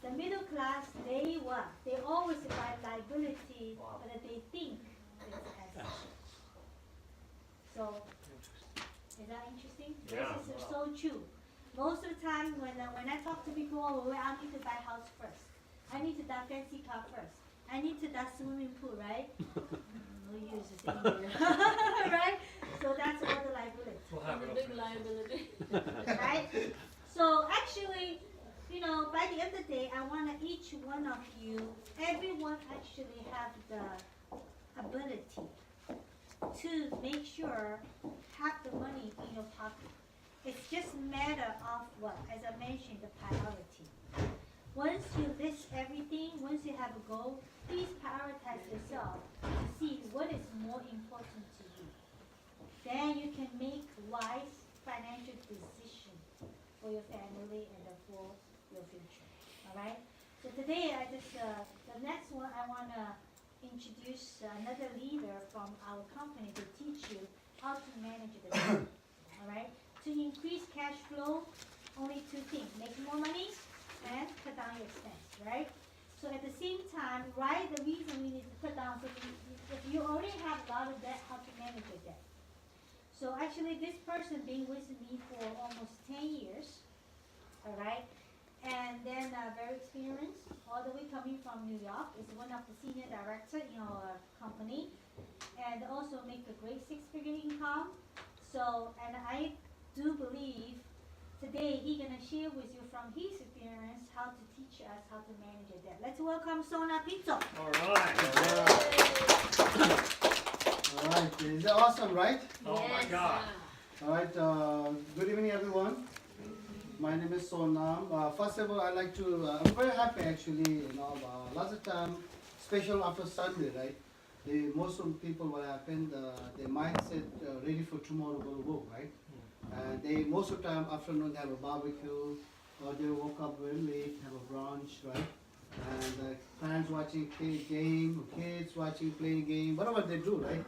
The middle class, they what? They always buy liability, but they think it's asset. So, is that interesting? Yeah. This is so true. Most of the time when I talk to people, oh, well, I need to buy house first. I need to buy fancy car first. I need to buy swimming pool, right? No use it anymore. Right? So that's all the liability. We'll have The it big up liability. Right? So actually, you know, by the end of the day, I want each one of you, everyone actually have the ability to make sure have the money in your pocket. It's just a matter of what, as I mentioned, the priority. Once you list everything, once you have a goal, please prioritize yourself to see what is more important to you. Then you can make wise financial decisions for your family and for your future. All right? So today, the next one, I want to introduce another leader from our company to teach you how to manage the debt. All right? To increase cash flow, only two things: make more money and cut down your expense. Right? So at the same time, why the reason we need to cut down? So if you already have a lot of debt, how to manage your debt? So actually, this person been with me for almost 10 years. All right? And then very experienced, all the way coming from New York, is one of the senior director in our company, and also make a great six-figure income. So, and I do believe today he's gonna share with you from his experience how to teach us how to manage your debt. Let's welcome Sona Pizzo. All right. All right, is that awesome, right? Oh my Yes, God. All right, good evening, everyone. My name is Sonam. First of all, I'd like to, I'm very happy actually, lots of time, special after Sunday, right? Most of the people, what happened, their mindset ready for tomorrow go to work, right? And they, most of the time, afternoon, they have a barbecue, or they woke up very late, have a brunch, right? And parents watching game, kids watching, playing game, whatever they do, right?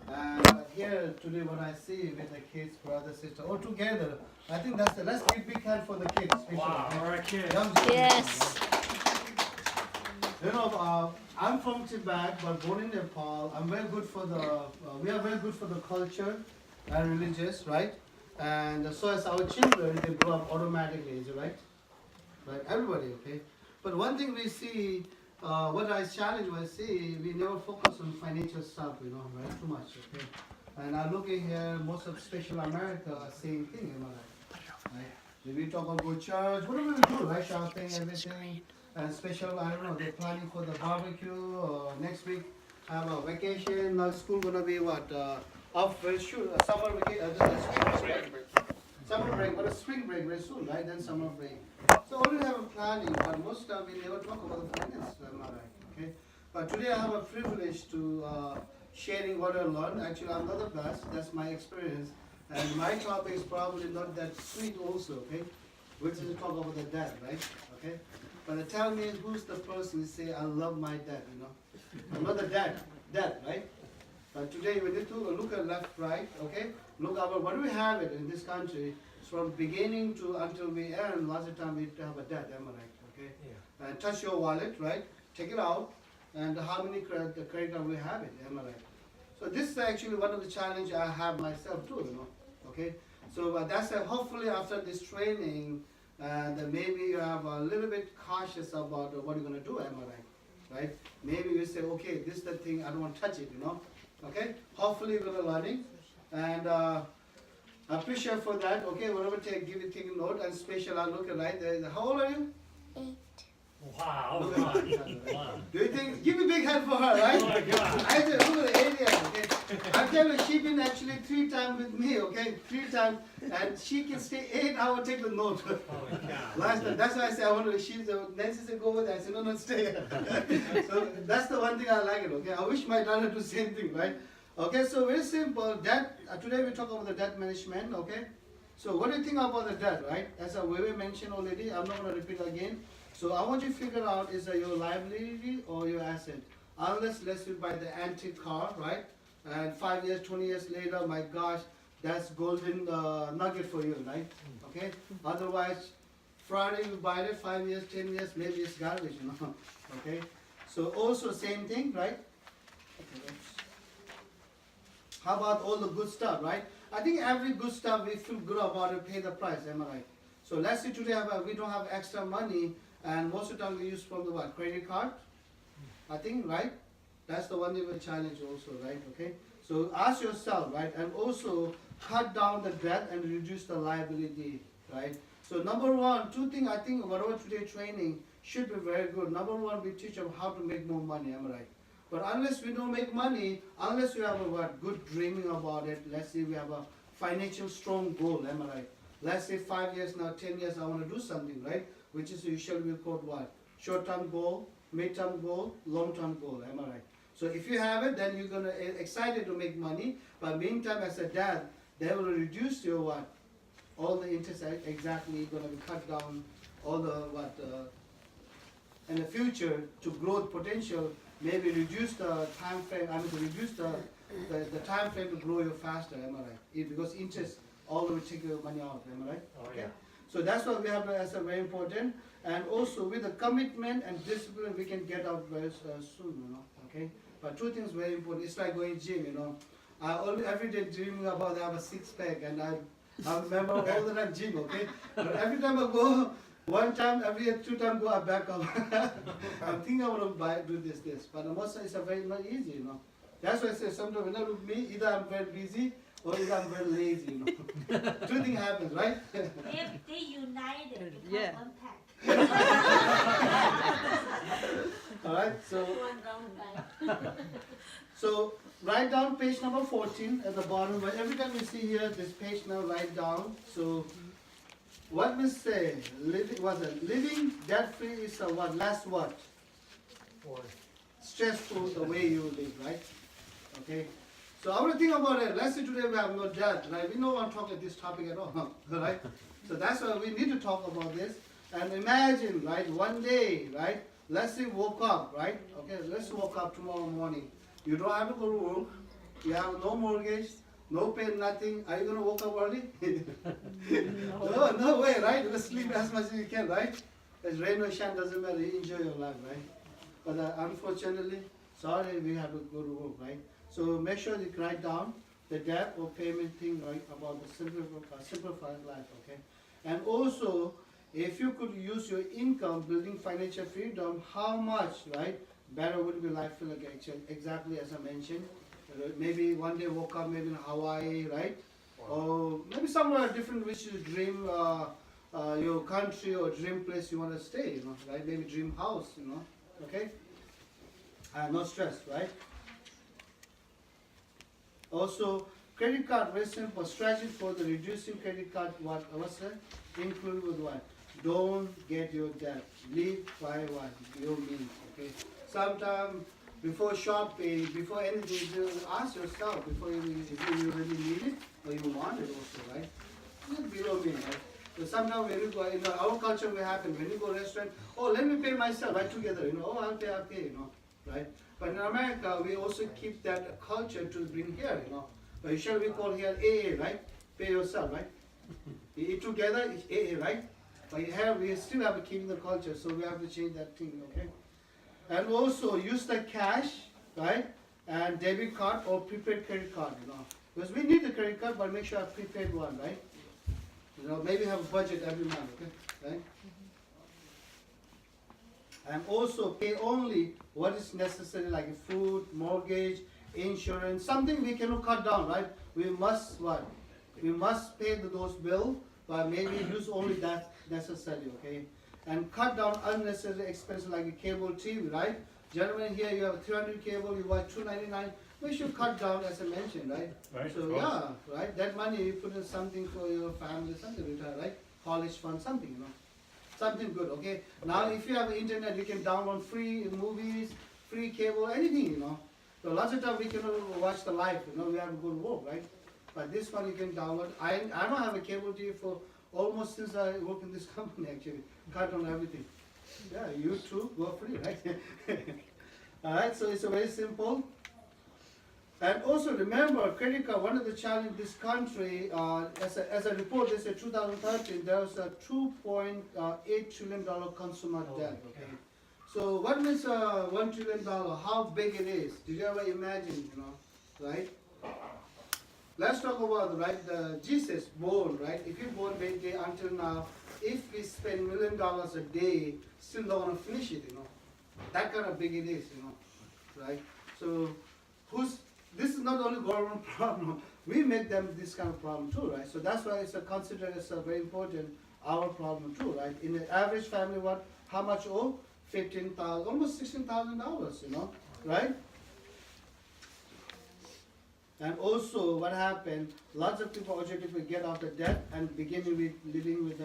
And here today, what I see with the kids, brother, sister, all together, I think that's the, let's give big hand for the kids. Especially, Wow. right? All right, kids. Young children, Yes. You know, I'm from Tibet, but born in Nepal. I'm very good for the, we are very good for the culture and religious, right? And so as our children, they grow up automatically, is it right? Right, everybody, okay? But one thing we see, what I challenge, I see, we never focus on financial stuff, right? Too much, okay? And I look in here, most of special America are same thing, right? If we talk about church, whatever we do, right? Shopping, everything. And special, I don't know, they're planning for the barbecue, or next week have a vacation. Now school gonna be what? Off very soon, summer vacation, summer break, but a spring break very soon, right? Then summer break. So already have a planning, but most of we never talk about the finance, am I right? Okay. But today I have a privilege to sharing what I learned. Actually, I'm not the best. That's my experience, and my topic is probably not that sweet also. Okay, which is to talk about the dad, right? Okay. But tell me who's the person who say I love my dad, I'm not the dad, right? But today we need to look at left, right, okay? Look about what do we have it in this country, from beginning to until we end, lots of time we have a debt, am I right, okay? Yeah. And touch your wallet, right? Take it out, and how many credit card we have it, am I right? So this is actually one of the challenge I have myself too, okay? So that's hopefully after this training, and maybe you have a little bit cautious about what you're gonna do, am I right? Right? Maybe you say, okay, this is the thing, I don't want to touch it, Okay? Hopefully you're gonna learning, and I appreciate for that. Okay, whatever take a note, and special I look at right there. How old are you? Wow. Look Come at on. that. Wow. Do you think? Give me a big hand for her, right? Oh my God. I said, look at the area. Okay, I tell you, she been actually 3 times with me. Okay, 3 times, and she can stay 8 hours take the note. Oh my God. Last time, that's why I said I want to. She's Nancy said go with. I said no, stay. So that's the one thing I like it. Okay, I wish my daughter do the same thing, right? Okay, so very simple. Debt. Today we talk about the debt management. Okay, so what do you think about the debt, right? As I we mentioned already, I'm not going to repeat again. So I want you to figure out is that your liability or your asset. Unless let's say buy the antique car, right? And 5 years, 20 years later, my gosh, that's golden nugget for you, right? Okay. Otherwise, Friday you buy it 5 years, 10 years, maybe it's garbage, Okay. So also same thing, right? Okay, how about all the good stuff, right? I think every good stuff we feel good about it, pay the price, am I right? So let's say today we don't have extra money, and most of the time we use from the what? Credit card? I think, right? That's the one will challenge also, right? Okay. So ask yourself, right? And also cut down the debt and reduce the liability, right? So number one, 2 things I think whatever today training should be very good. Number one, we teach them how to make more money, am I right? But unless we don't make money, unless we have a good dreaming about it, let's say we have a financial strong goal, am I right? Let's say 5 years now, 10 years, I want to do something, right? Which is usually we call what? Short-term goal, mid-term goal, long-term goal, am I right? So if you have it, then you're gonna excited to make money. But meantime, as a dad, they will reduce your what? All the interest exactly gonna be cut down. All the what? in the future to growth potential, maybe reduce the time frame, to reduce the time frame to grow you faster, am I right? Because interest all will take your money out, am I right? Oh, Okay. yeah. So that's what we have as a very important, and also with the commitment and discipline, we can get out very soon, okay? But two things very important. It's like going gym, I always every day dreaming about I have a six pack, and I remember all the time gym, okay? But every time I go, one time, every 2 times go, I back up. I'm thinking I want to do this. But most it's a very not easy, That's why I say sometimes when I look at me, either I'm very busy or either I'm very lazy, Two things happen, right? They united become Yeah. one pack. All right, so. One round back. So write down page number 14 at the bottom. But every time you see here this page now, write down. So what we say? Living debt free is a what? Last what? Stressful the way you live, right? Okay. So I want to think about it. Let's say today we have no debt, right? We don't want to talk about this topic at all, right? So that's why we need to talk about this. And imagine, right? One day, right? Let's say woke up, right? Okay. Let's woke up tomorrow morning. You don't have to go to work. You have no mortgage, no pay, nothing. Are you going to wake up early? No way, right? You sleep as much as you can, right? As rain or shine, doesn't matter. You enjoy your life, right? But unfortunately, sorry, we have to go to work, right? So make sure you write down the debt or payment thing, right? About the simplified life, okay? And also, if you could use your income building financial freedom, how much, right? Better would be life feel like actually, exactly as I mentioned. Maybe one day woke up maybe in Hawaii, right? Or maybe somewhere different which you dream your country or dream place you want to stay, right? Maybe dream house, okay? No stress, right? Also, credit card, very simple. Strategy for the reducing credit card, what's that? Include with what? Don't get your debt. Live by what? Your means, okay? Sometime before shopping, before anything, you ask yourself before if you really need it or you want it also, right? Live below me, right? So sometimes when you go, our culture will happen, when you go to a restaurant, oh, let me pay myself, right, together, oh, I'll pay, right? But in America, we also keep that culture to bring here, But usually we call here AA, right? Pay yourself, right? You eat together, it's AA, right? But we still have to keep the culture, so we have to change that thing, okay? And also use the cash, right? And debit card or prepaid credit card, Because we need the credit card, but make sure I prepaid one, right? Maybe have a budget every month, okay? Right? And also pay only what is necessary, like food, mortgage, insurance, something we cannot cut down, right? We must what? We must pay those bills, but maybe use only that necessary, okay? And cut down unnecessary expenses like a cable TV, right? Gentlemen, here you have 300 cable, you watch $2.99. We should cut down, as I mentioned, right? Right, So of course. yeah, right. That money you put in something for your family, something retire, right? College fund, something, something good. Okay. Now, if you have internet, you can download free movies, free cable, anything, So lots of time we cannot watch the live, we have to go to work, right? But this one you can download. I don't have a cable TV for almost since I work in this company actually. Cut on everything. Yeah, you too, go free, right? Alright, so it's a very simple. And also remember, credit card, one of the challenges in this country, as a report, they said 2013, there was a $2.8 trillion consumer debt, okay? So what means $1 trillion, how big it is? Did you ever imagine, right? Let's talk about, right, the Jesus born, right? If you're born day until now, if we spend $1 million a day, still don't want to finish it, That kind of big it is, right? So this is not only government problem, we make them this kind of problem too, right? So that's why it's considered as a very important, our problem too, right? In the average family, how much owe? $15,000, almost $16,000, right? And also what happened, lots of people objectively get out of debt and beginning with living with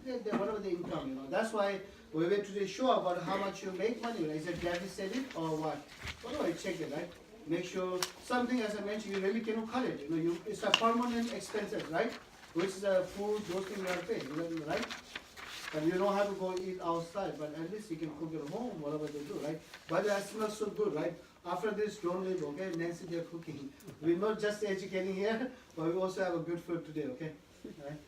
whatever the income, That's why we went to the show about how much you make money, right? Is it deficit or what? What do I check it, right? Make sure something, as I mentioned, you really cannot cut it. It's a permanent expenses, right? Which is food, those things you are paying, right? and you don't have to go eat outside, but at least you can cook at home, whatever they do, right? But that smells so good, right? After this, don't leave, okay? Nancy, they're cooking. We're not just educating here, but we also have a good food today, okay? Right?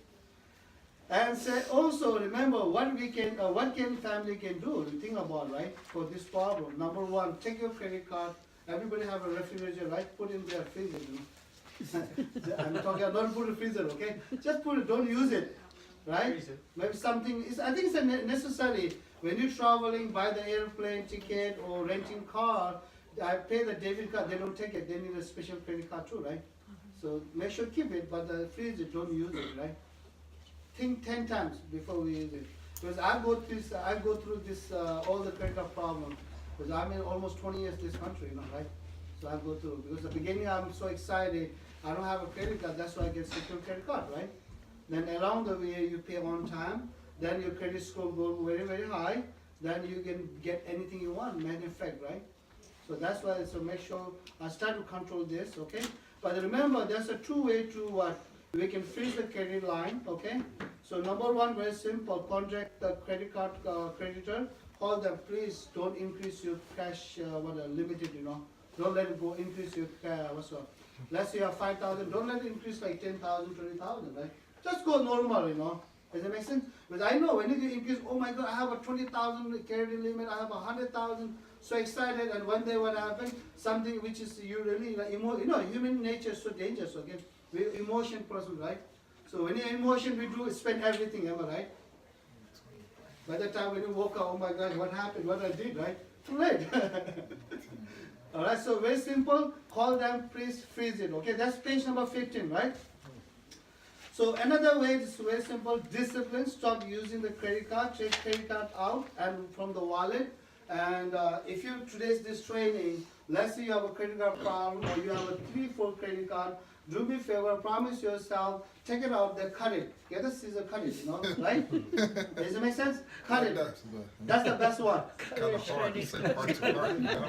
And say also remember what family can do. You think about, right, for this problem. Number one, take your credit card. Everybody have a refrigerator, right? Put in their freezer. You know? I'm talking not put in freezer, okay? Just put it. Don't use it, right? Maybe something. I think it's necessary when you're traveling, buy the airplane ticket or renting car. I pay the debit card. They don't take it. They need a special credit card too, right? So make sure keep it, but the freezer don't use it, right? Think 10 times before we use it. Because I go through this all the credit card problem. Because I'm in almost 20 years this country, you know, right? So I go through. Because at the beginning I'm so excited. I don't have a credit card. That's why I get secure credit card, right? Then along the way you pay on time. Then your credit score goes very, very high. Then you can get anything you want, matter of fact, right? So that's why. So make sure I start to control this, okay? But remember, there's a two-way to what. We can freeze the credit line, okay? So number one, very simple, contact the credit card creditor, call them, please don't increase your cash, limited, you know. Don't let it go increase your, let's say you have 5,000, don't let it increase like 10,000, 20,000, right? Just go normal, you know. Does that make sense? Because I know when you increase, oh my God, I have a 20,000 credit limit, I have 100,000, so excited, and one day what happened, something which is you really, like, human nature is so dangerous, okay? We're emotion person, right? So when you're emotion, we do spend everything, am I right? By the time when you woke up, oh my God, what happened, what I did, right? Too late. Alright, so very simple, call them, please freeze it, okay? That's page number 15, right? So another way is very simple, discipline, stop using the credit card, take credit card out and from the wallet. And if you today's this training, let's say you have a credit card problem or you have a 3-4 credit card, do me a favor, promise yourself, take it out, then cut it. Get a scissor, cut it, you know, right? Does it make sense? Cut it. That's the best one. Kind of hard to say heart to heart, you know?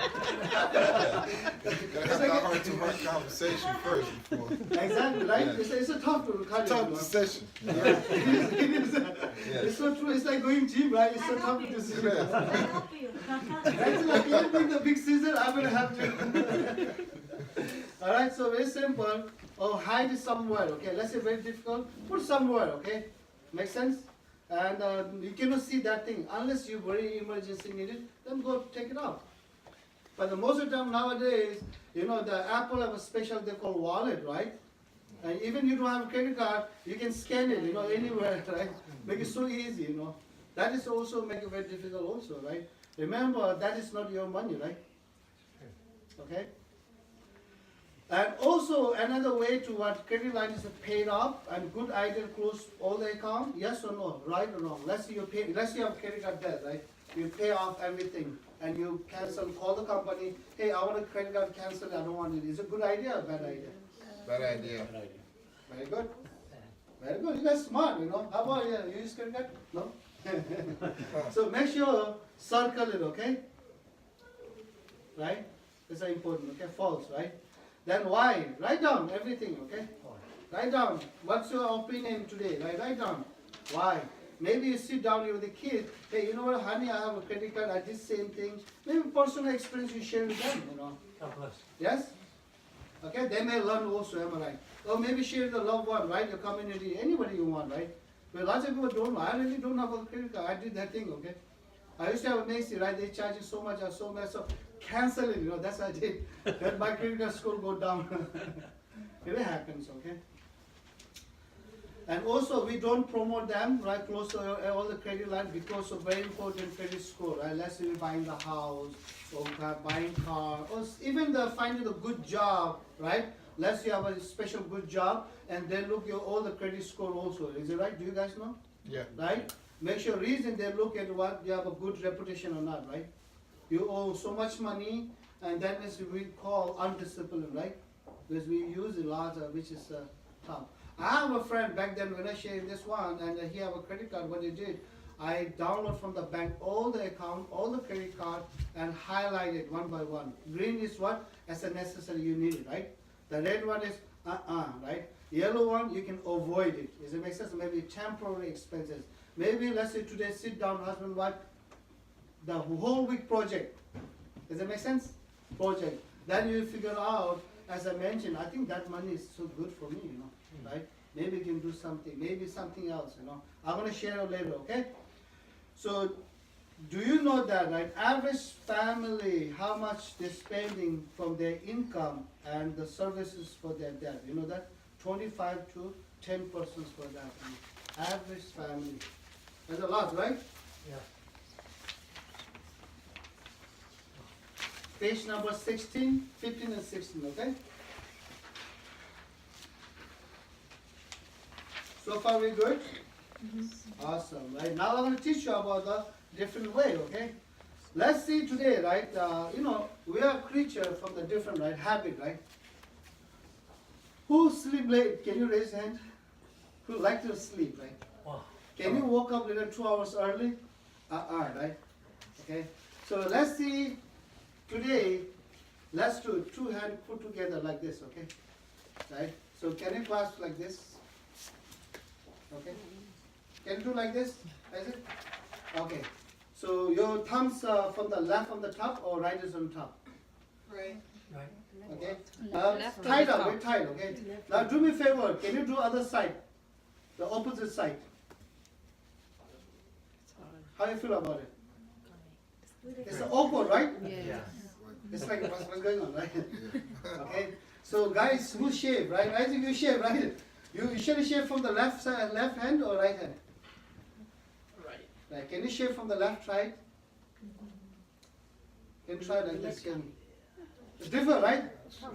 Gotta have that heart to heart conversation first before. Exactly, right? It's a tough to cut it. Tough You know? decision. Yeah, it is. It's so true. It's like going gym, right? It's so tough to decision. I help you. Right? So like, you bring the big scissor, I'm gonna have to. All right. So very simple. Oh, hide it somewhere. Okay. Let's say very difficult. Put somewhere. Okay. Make sense? And you cannot see that thing unless you very emergency need it. Then go take it out. But the most of the time nowadays, you know, the Apple have a special they call wallet, right? And even you don't have a credit card, you can scan it, you know, anywhere, right? Make it so easy, you know. That is also make it very difficult also, right? Remember, that is not your money, right? Okay? And also another way to what credit line is paid off and good idea close all the account, yes or no, right or wrong. Let's say you pay, let's say you have credit card debt, right? You pay off everything and you cancel, call the company, hey, I want a credit card cancel, I don't want it. Is it a good idea or bad idea? Bad idea. Very good. Very good. You guys smart, you know. How about you? You use credit card? No? So make sure circle it, okay? Right? This is important, okay? False, right? Then why? Write down everything, okay? Write down. What's your opinion today? Write down. Why? Maybe you sit down with the kids. Hey, you know what, honey, I have a credit card. I did same thing. Maybe personal experience you share with them, you know. Yes? Okay, they may learn also, am I right? Or maybe share the loved one, right? Your community, anybody you want, right? But lots of people don't know. I really don't have a credit card. I did that thing, okay? I used to have a Macy, right? They charge you so much, I so much, so cancel it, you know, that's what I did. Then my credit card score go down. It happens, okay? And also, we don't promote them, right, close to all the credit line because of very important credit score, right? Let's say you're buying the house, or buying car, or even the finding a good job, right? Let's say you have a special good job, and they look your all the credit score also. Is it right? Do you guys know? Yeah. Right? Make sure reason they look at what you have a good reputation or not, right? You owe so much money, and that is we call undisciplined, right? Because we use a lot, which is tough. I have a friend back then when I shared this one, and he have a credit card. What he did, I download from the bank all the account, all the credit card, and highlight it one by one. Green is what? As a necessary you need it, right? The red one is right? Yellow one you can avoid it. Does it make sense? Maybe temporary expenses. maybe let's say today sit down, husband, wife, the whole week project. Does that make sense? Project. Then you figure out, as I mentioned, I think that money is so good for me, right? Maybe you can do something, maybe something else, I'm gonna share it later, okay? So, do you know that, right? Average family, how much they're spending from their income and the services for their debt? You know that? 25 to 10% for that. Average family. That's a lot, right? Yeah. Page number 16, 15 and 16, okay? So far we good? Awesome, right? Now I'm going to teach you about the different way, okay? Let's see today, right? We are creature from the different, right? Habit, right? Who sleep late? Can you raise your hand? Who like to sleep, right? Wow. Can you wake up little 2 hours early? Right? Okay. So let's see today. Let's do 2 hands put together like this, okay? Right? So can you clasp like this? Okay. Can you do like this? Is it? Okay. So your thumbs from the left on the top or right is on top? Right. Right. Okay. Left on Tight the up, top. very tight. Okay. Now do me a favor. Can you do other side? The opposite side. How you feel about it? It's awkward, right? Yeah. It's like what's going on, right? Okay. So guys who shave, right? I think you shave, right? You usually shave from the left side, left hand or right hand? Right. Can you shave from the left side? Can you try like this? It's different, right?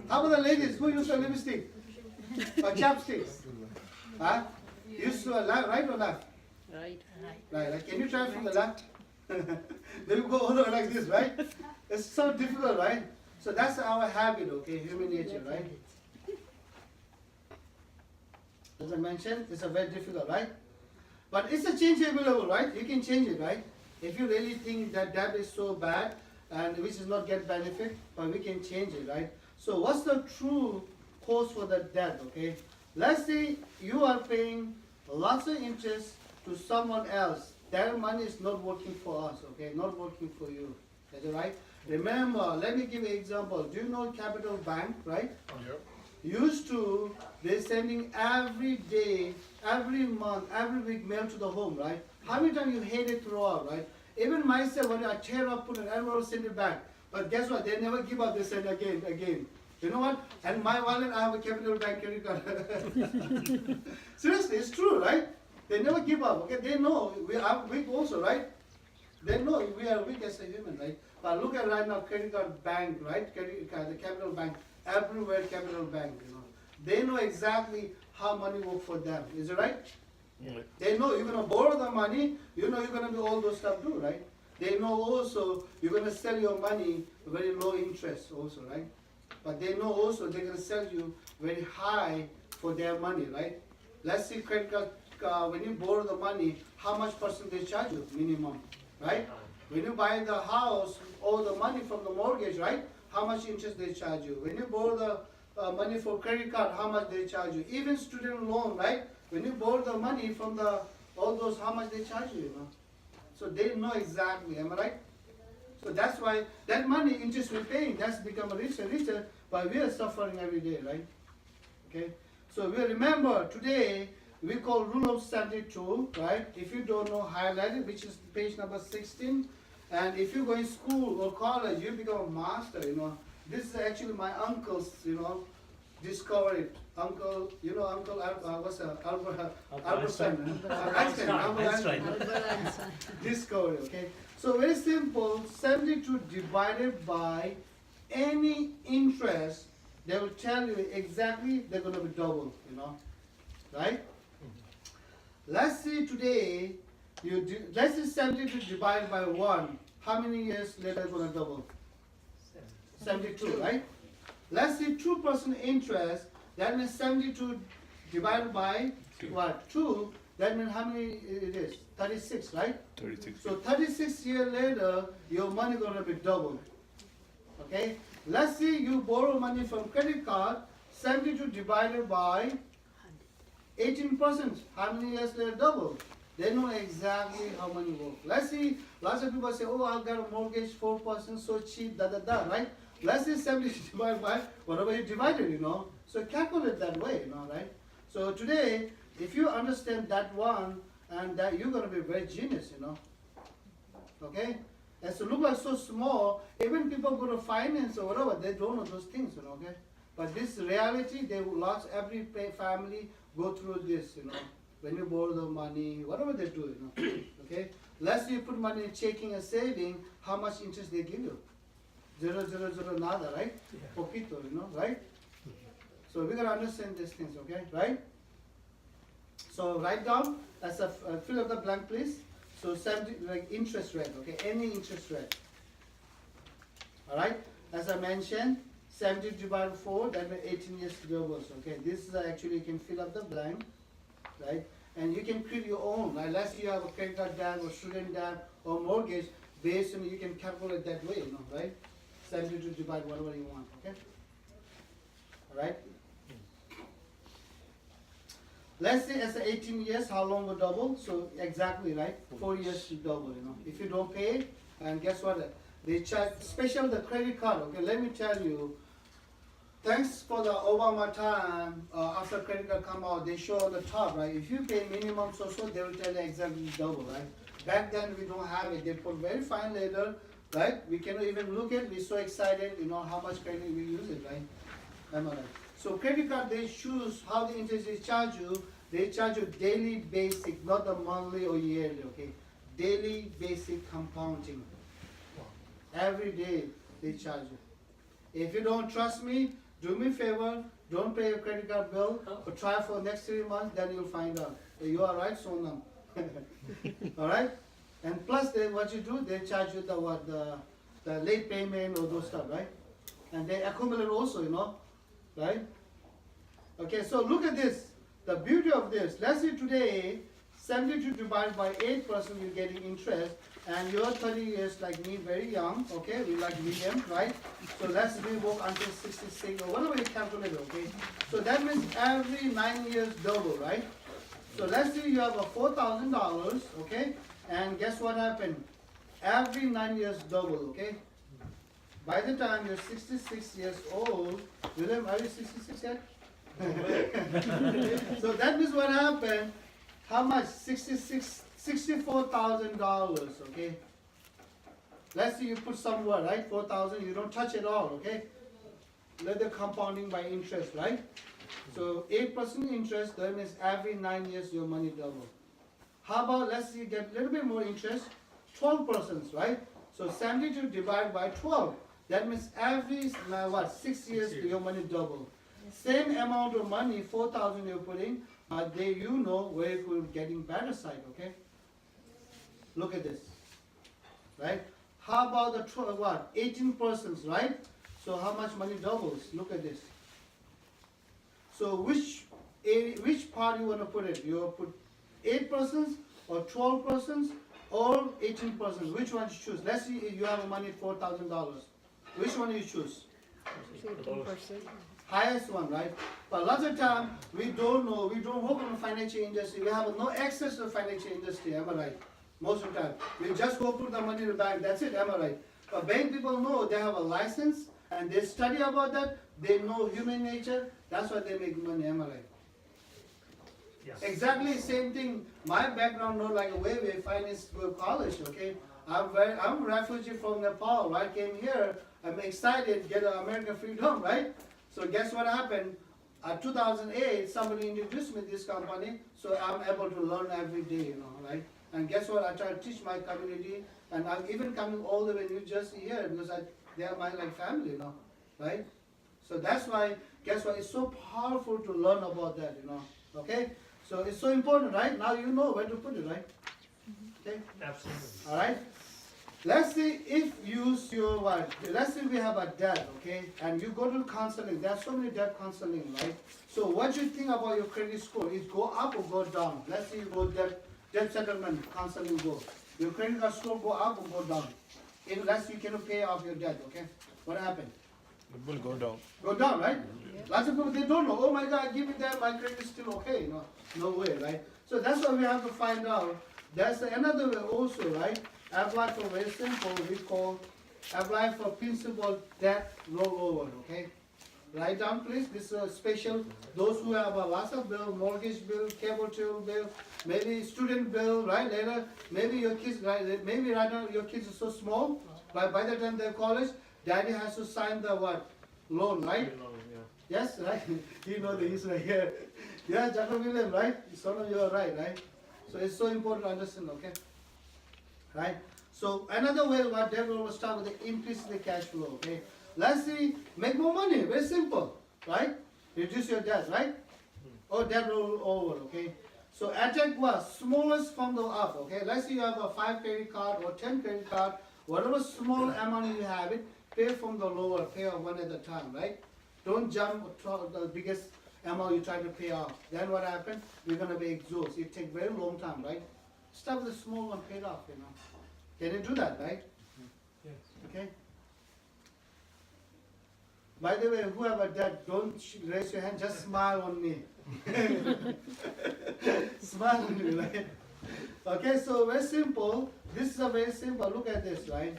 How about the ladies who use a lipstick or chapsticks? Huh? Use to a left, right or left? Right. Right. Can you try from the left? Then you go all the way like this, right? It's so difficult, right? So that's our habit, okay? Human nature, right? As I mentioned, it's a very difficult, right? But it's a changeable, right? You can change it, right? If you really think that that is so bad and which is not get benefit, but we can change it, right? So what's the true cause for the debt, okay? Let's say you are paying lots of interest to someone else. Their money is not working for us, okay? Not working for you. Is it right? Remember, let me give you an example. Do you know Capital Bank, right? Yep. Used to, they're sending every day, every month, every week mail to the home, right? How many times you hate it throughout, right? Even myself, when I tear up, put it, I will send it back. But guess what? They never give up, they send again. You know what? And my wallet, I have a Capital Bank credit card. Seriously, it's true, right? They never give up, okay? They know we are weak also, right? They know we are weak as a human, right? But look at right now, credit card bank, right? Credit card, the Capital Bank, everywhere Capital Bank, They know exactly how money work for them. Is it right? Yeah. They know you're gonna borrow the money, you know you're gonna do all those stuff too, right? They know also you're gonna sell your money very low interest also, right? But they know also they're gonna sell you very high for their money, right? Let's see credit card, when you borrow the money, how much percent they charge you minimum, right? When you buy the house, all the money from the mortgage, right? How much interest they charge you? When you borrow the money for credit card, how much they charge you? Even student loan, right? When you borrow the money from all those, how much they charge you, So they know exactly, am I right? So that's why that money interest we're paying, that's become richer, but we are suffering every day, right? Okay? So we remember today, we call rule of 72, right? If you don't know, highlight it, which is page number 16. And if you go in school or college, you become a master, This is actually my uncle's, discovered it. Uncle, what's that? Albert Einstein. Einstein. Discovered, okay? So very simple, 72 divided by any interest, they will tell you exactly they're going to be double, right? Let's see today, let's see 72 divided by 1. How many years later it's going to double? 72, right? Let's see 2% interest, that means 72 divided by what? 2, that means how many it is? 36, right? 36. So 36 years later, your money going to be double. Okay? Let's see you borrow money from credit card, 72 divided by 18%. How many years later double? They know exactly how money works. Let's see, lots of people say, oh, I've got a mortgage, 4%, so cheap, right? Let's say 70 divided by whatever you divided, So calculate that way, right? So today, if you understand that one, and that you're going to be very genius, Okay? As to look like so small, even people go to finance or whatever, they don't know those things, okay? But this reality, every family go through this, when you borrow the money, whatever they do, okay? Let's say you put money in checking and saving, how much interest they give you? 0, 0, 0, nada, right? Poquito, right? So we gotta understand these things, okay? Right? So write down, fill up the blank, please. So 70, like interest rate, okay? Any interest rate. All right? As I mentioned, 70 divided 4, that means 18 years doubles, okay? This is actually, you can fill up the blank, right? And you can create your own, right? Let's say you have a credit card debt or student debt or mortgage, based on, you can calculate that way, right? 72 divide whatever you want, okay? All right? Let's say as 18 years, how long will double? So exactly, right? 4 years to double, If you don't pay, and guess what? They charge, especially the credit card, okay? Let me tell you, thanks for the Obama time, after credit card come out, they show on the top, right? If you pay minimum so, they will tell you exactly double, right? Back then we don't have it. They put very fine later, right? We cannot even look at it. We're so excited, how much credit we use it, right? Am I right? So credit card, they choose how the interest they charge you. They charge you daily basic, not the monthly or yearly, okay? Daily basic compounding. Every day they charge you. If you don't trust me, do me a favor, don't pay your credit card bill, but try for next 3 months, then you'll find out. You are right, Sonam. Alright? And plus what you do, they charge you the late payment or those stuff, right? And they accumulate also, right? Okay, so look at this. The beauty of this, let's say today, 72 divided by 8% you're getting interest, and you're 30 years like me, very young, okay, we like medium, right? So let's say we work until 66 or whatever you calculate, okay? So that means every 9 years double, right? So let's say you have a $4,000, okay? And guess what happened? Every 9 years double, okay? By the time you're 66 years old, William, are you 66 yet? So that means what happened, how much? $64,000, okay? Let's say you put somewhere, right? 4,000, you don't touch it all, okay? Let the compounding by interest, right? So 8% interest, that means every 9 years your money double. How about, let's say you get a little bit more interest, 12%, right? So 72 divided by 12. That means every, 6 years your money double. Same amount of money, 4,000 you're putting, but you know where it will getting better side, okay? Look at this, right? How about the 18%, right? So how much money doubles? Look at this. So which part you want to put it? You put 8% or 12% or 18%? Which one you choose? Let's see if you have money $4,000. Which one you choose? 18%. Highest one, right? But lots of time we don't know. We don't work in the financial industry. We have no access to the financial industry. Am I right? Most of the time, we just go put the money in the bank. That's it. Am I right? But bank people know they have a license and they study about that. They know human nature. That's why they make money. Am I right? Yes. Exactly same thing. My background, not like a way finance college. Okay, I'm a refugee from Nepal. I came here. I'm excited get American freedom, right? So guess what happened? 2008, somebody introduced me to this company, so I'm able to learn every day, right? And guess what? I try to teach my community, and I'm even coming all the way to New Jersey here because they are my family, right? So that's why, guess what? It's so powerful to learn about that, okay? So it's so important, right? Now you know where to put it, right? Okay? Absolutely. All right? Let's say if you use your let's say we have a debt, okay, and you go to counseling. There are so many debt counseling, right? So what do you think about your credit score? Is go up or go down? Let's say you go debt settlement counseling go. Your credit card score go up or go down? Let's say you cannot pay off your debt, okay? What happened? It will go down. Go down, right? Lots of people, they don't know. Oh my God, give me that, my credit is still okay. No way, right? So that's why we have to find out There's another way also, right? Apply for very simple, we call apply for principal debt rollover, okay? Write down please, this is a special, those who have a WhatsApp bill, mortgage bill, cable TV bill, maybe student bill, right, later, maybe your kids, right, maybe right now your kids are so small, but by the time they're college, daddy has to sign the what? Loan, right? Yes, right? You know the issue right here. Yeah, Jacob William, right? Son of you are right? So it's so important to understand, okay? Right? So another way what debt will start with the increase in the cash flow, okay? Let's see, make more money, very simple, right? Reduce your debt, right? Or debt roll over, okay? So attack what? Smallest from the up, okay? Let's say you have a 5 credit card or 10 credit card, whatever small amount you have it, pay from the lower, pay off one at a time, right? Don't jump to the biggest amount you try to pay off. Then what happens? You're gonna be exhausted. It takes very long time, right? Start with the small one, pay it off, you know. Can you do that, right? Yes. Okay. By the way, whoever that, don't raise your hand, just smile on me. Smile on me, right? Okay, so very simple. This is a very simple. Look at this, right?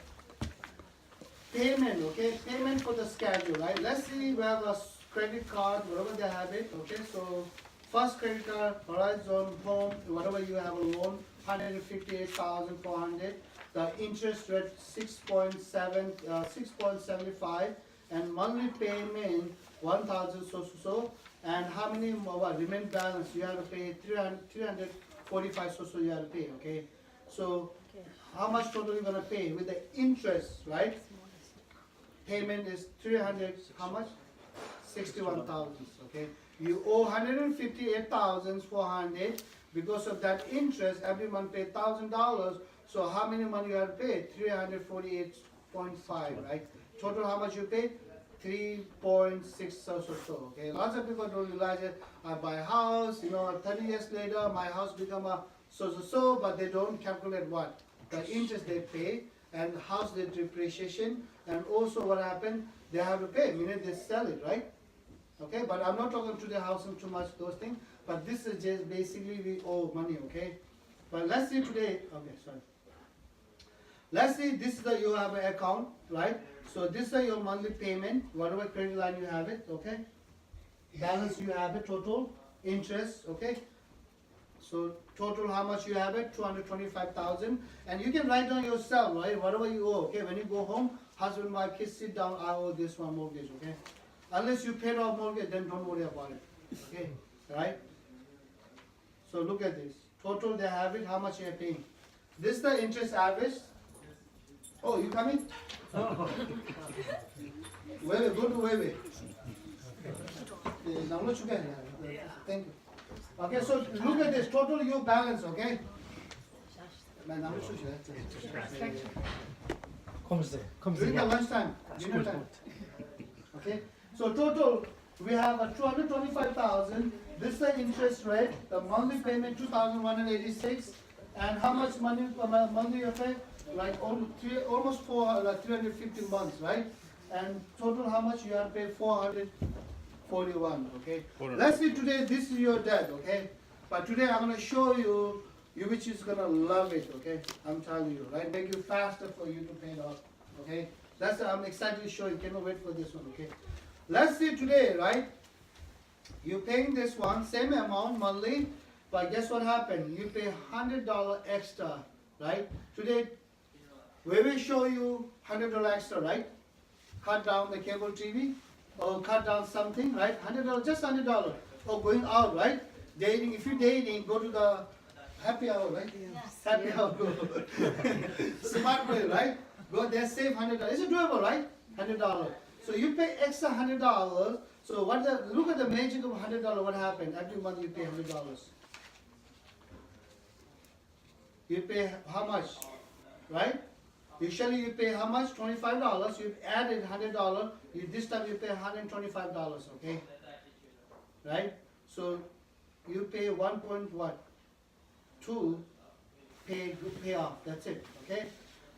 Payment, okay? Payment for the schedule, right? Let's see, we have a credit card, whatever they have it, okay? So, first credit card, Horizon, home, whatever you have a loan, 158,400. The interest rate 6.75, and monthly payment 1,000 so. And how many remain balance? You have to pay 345 so you have to pay, okay? So, how much total you gonna pay with the interest, right? Payment is 300, how much? 61,000, okay? You owe 158,400. Because of that interest, every month pay $1,000. So how many money you have to pay? 348.5, right? Total how much you pay? 3.6 so. Okay, lots of people don't realize it. I buy a house, 30 years later, my house become a so, but they don't calculate what? The interest they pay, and house their depreciation, and also what happened, they have to pay, meaning they sell it, right? Okay, but I'm not talking to the house and too much those things, but this is just basically we owe money, okay? But let's see today, okay, sorry. Let's see, this is you have an account, right? So this is your monthly payment, whatever credit line you have it, okay? Balance you have it, total, interest, okay? So total how much you have it, 225,000, and you can write down yourself, right? Whatever you owe, okay? When you go home, husband, wife, kids sit down, I owe this one mortgage, okay? Unless you paid off mortgage, then don't worry about it, okay? Right? So look at this. Total they have it, how much you are paying. This is the interest average. Oh, you coming? Wait, go to wait. Thank you. Okay, so look at this. Total you balance, okay? During the lunchtime, dinner time. Okay? So total, we have a 225,000. This is the interest rate. The monthly payment 2,186. And how much money monthly you pay? Like almost 350 months, right? And total how much you have to pay? 441. Okay. Let's see today. This is your debt. Okay. But today I'm gonna show you which is gonna love it. Okay. I'm telling you, right? Make you faster for you to pay it off. Okay. That's I'm excited to show you. Cannot wait for this one. Okay. Let's see today, right? You're paying this one, same amount monthly, but guess what happened? You pay $100 extra, right? Today, we will show you $100 extra, right? Cut down the cable TV, or cut down something, right? $100, just $100. Or going out, right? Dating, if you're dating, go to the happy hour, right? Yes. Happy hour, go. Smart way, right? Go there, save $100. It's doable, right? $100. So you pay extra $100. So look at the magic of $100. What happened? Every month you pay $100. You pay how much? Right? Usually you pay how much? $25. You added $100. This time you pay $125. Okay? Right? So you pay 1.2 pay off. That's it. Okay?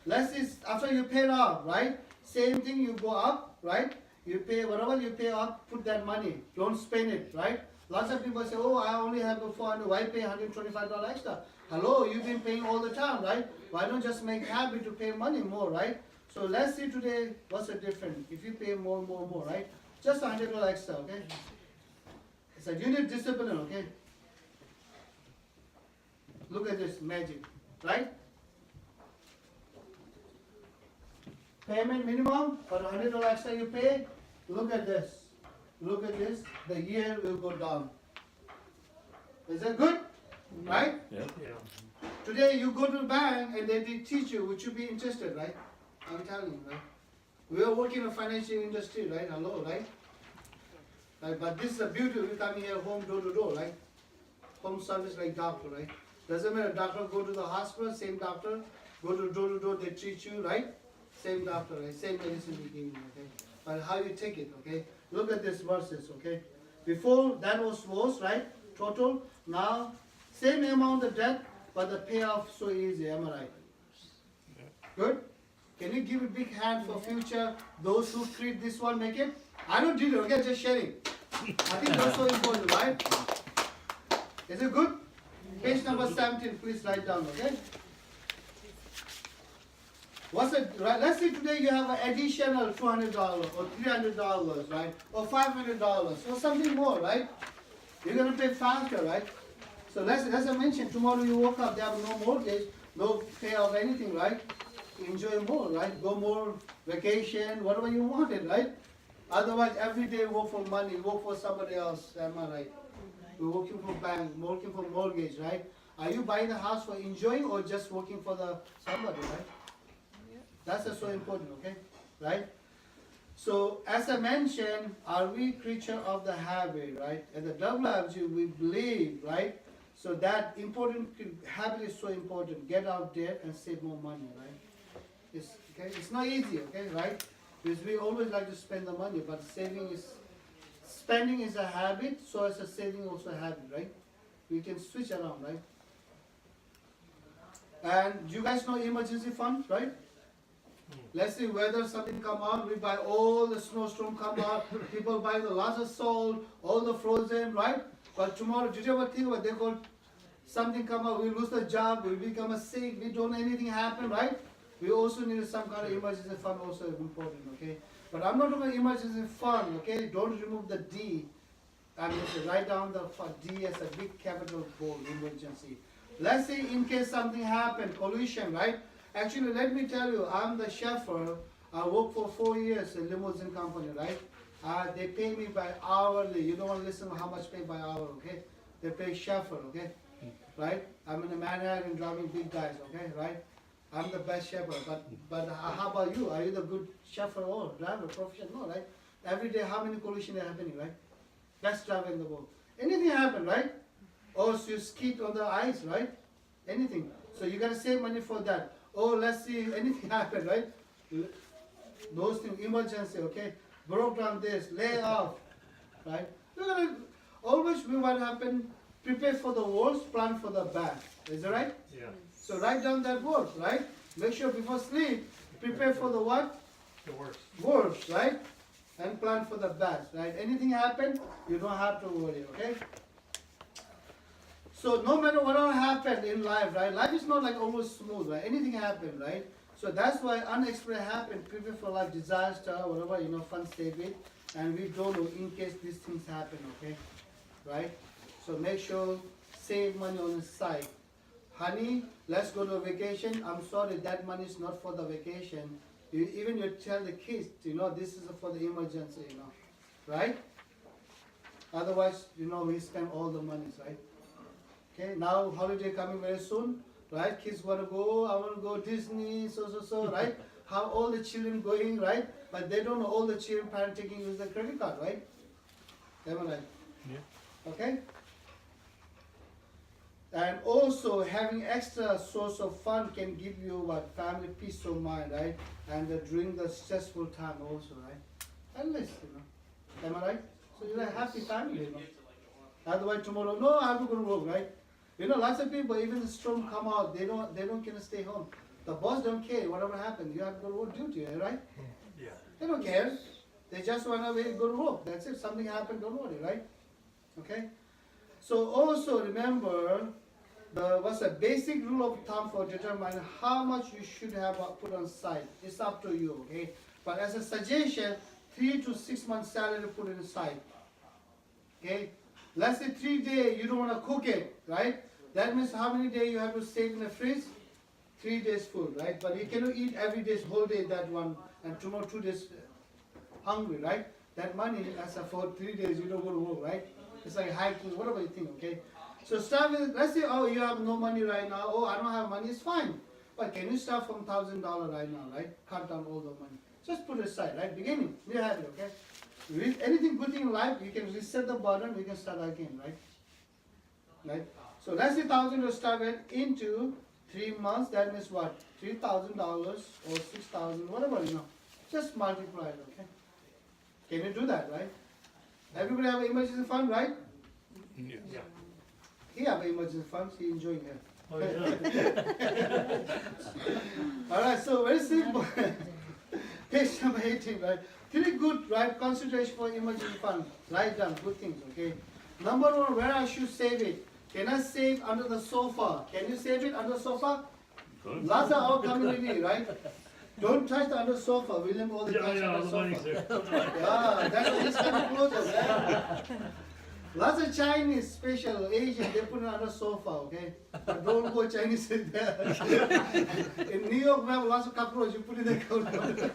Let's see, after you pay off, right? Same thing, you go up, right? You pay whatever you pay up, put that money. Don't spend it, right? Lots of people say, oh, I only have $400. Why pay $125 extra? Hello, you've been paying all the time, right? Why don't just make habit to pay money more, right? So let's see today what's the difference. If you pay more, right? Just $100 extra, okay? It's a unit discipline, okay? Look at this magic, right? Payment minimum for $100 extra you pay. Look at this. Look at this. The year will go down. Is that good? Right? Yeah. Yeah. Today you go to the bank and they teach you, would you be interested, right? I'm telling you, right? We are working in the financial industry, right? Hello, right? Right, but this is the beauty. We come here home door to door, right? Home service like doctor, right? Doesn't matter, doctor go to the hospital, same doctor. Go to door, they treat you, right? Same doctor, right? Same medicine we give you, okay? But how you take it, okay? Look at this verses, okay? Before that was, right? Total. Now, same amount of debt, but the payoff so easy, am I right? Good? Can you give a big hand for future, those who treat this one, make it? I don't do it, okay? Just sharing. I think that's so important, right? Is it good? Page number 17, please write down, okay? What's it, right? Let's say today you have an additional $200 or $300, right? Or $500 or something more, right? You're gonna pay faster, right? So as I mentioned, tomorrow you woke up, they have no mortgage, no pay of anything, right? Enjoy more, right? Go more vacation, whatever you wanted, right? Otherwise, every day work for money, work for somebody else, am I right? We're working for bank, working for mortgage, right? Are you buying the house for enjoying or just working for the somebody, right? That's so important, okay? Right? So, as I mentioned, are we creature of the habit, right? At the WFG, we believe, right? So that important habit is so important. Get out there and save more money, right? It's not easy, okay, right? Because we always like to spend the money, but spending is a habit, so is a saving also a habit, right? We can switch around, right? And you guys know emergency funds, right? Let's say whether something come out, we buy all the snowstorm come out, people buy the lots of salt, all the frozen, right? But tomorrow, did you ever think about they call something come out, we lose the job, we become sick, we don't know anything happen, right? We also need some kind of emergency fund also important, okay? But I'm not talking emergency fund, okay? Don't remove the D. I mean, write down the D as a big capital bold, emergency. Let's say in case something happened, pollution, right? Actually, let me tell you, I'm the chauffeur. I worked for 4 years in limousine company, right? They pay me by hourly. You don't want to listen to how much pay by hour, okay? They pay chauffeur, okay? Right? I'm in a Manhattan driving big guys, okay? Right? I'm the best chauffeur. But how about you? Are you the good chauffeur or driver, professional? No, right? Every day, how many collisions are happening, right? Best driver in the world. Anything happen, right? Or you skid on the ice, right? Anything. So you gotta save money for that. Oh, let's see, anything happen, right? Those things, emergency, okay? Broke down this, lay off, right? You're gonna always be what happen, prepare for the worst, plan for the best. Is that right? Yeah. So write down that word, right? Make sure before sleep, prepare for the what? The worst. Worst, right? And plan for the best, right? Anything happen, you don't have to worry, okay? So no matter what happen in life, right? Life is not like always smooth, right? Anything happen, right? So that's why unexpected happen, prepare for life, disaster, whatever, fun state with, and we don't know in case these things happen, okay? Right? So make sure, save money on the side. Honey, let's go to a vacation. I'm sorry, that money is not for the vacation. Even you tell the kids, this is for the emergency, right? Otherwise, we spend all the monies, right? Okay, now holiday coming very soon, right? Kids want to go, I want to go Disney, so, right? How all the children going, right? But they don't know all the children parents taking use the credit card, right? Am I right? Yeah. Okay? And also having extra source of fun can give you what? Family peace of mind, right? And during the stressful time also, right? At least, Am I right? So you're a happy family, Otherwise tomorrow, no, I have to go to work, right? Lots of people, even the storm come out, they don't can stay home. The boss don't care, whatever happens, you have to go to work duty, right? Yeah. They don't care. They just want to go to work. That's it. Something happened, don't worry, right? Okay? So also remember, what's the basic rule of thumb for determining how much you should have put on side. It's up to you, okay? But as a suggestion, 3 to 6 months salary put inside. Okay? Let's say 3 days you don't want to cook it, right? That means how many days you have to save in the fridge? 3 days food, right? But you cannot eat every day, whole day that one, and tomorrow 2 days hungry, right? That money, as for 3 days, you don't go to work, right? It's like hiking, whatever you think, okay? So start with, let's say, oh, you have no money right now. Oh, I don't have money, it's fine. But can you start from $1,000 right now, right? Cut down all the money. Just put it aside, right? Beginning, you have it, okay? With anything good in life, you can reset the button, you can start again, right? Right? So let's say $1,000 to start with into 3 months, that means what? $3,000 or $6,000, whatever, you know. Just multiply it, okay? Can you do that, right? Everybody have an emergency fund, right? Yeah. He have an emergency fund, he enjoying it. Oh, yeah. Alright, so very simple. Page number 18, right? 3 good, right? Consideration for emergency fund. Write down good things, okay? Number 1, where I should save it? Can I save under the sofa? Can you save it under the sofa? Lots of our community, right? Don't touch the under sofa. William all the Yeah, time yeah, on the the money's sofa. there. Yeah, that's why it's kind of closer, right? Lots of Chinese, special Asian, they put it under sofa, okay? But don't go Chinese in there. In New York, we have lots of cockroaches, you put it in the counter.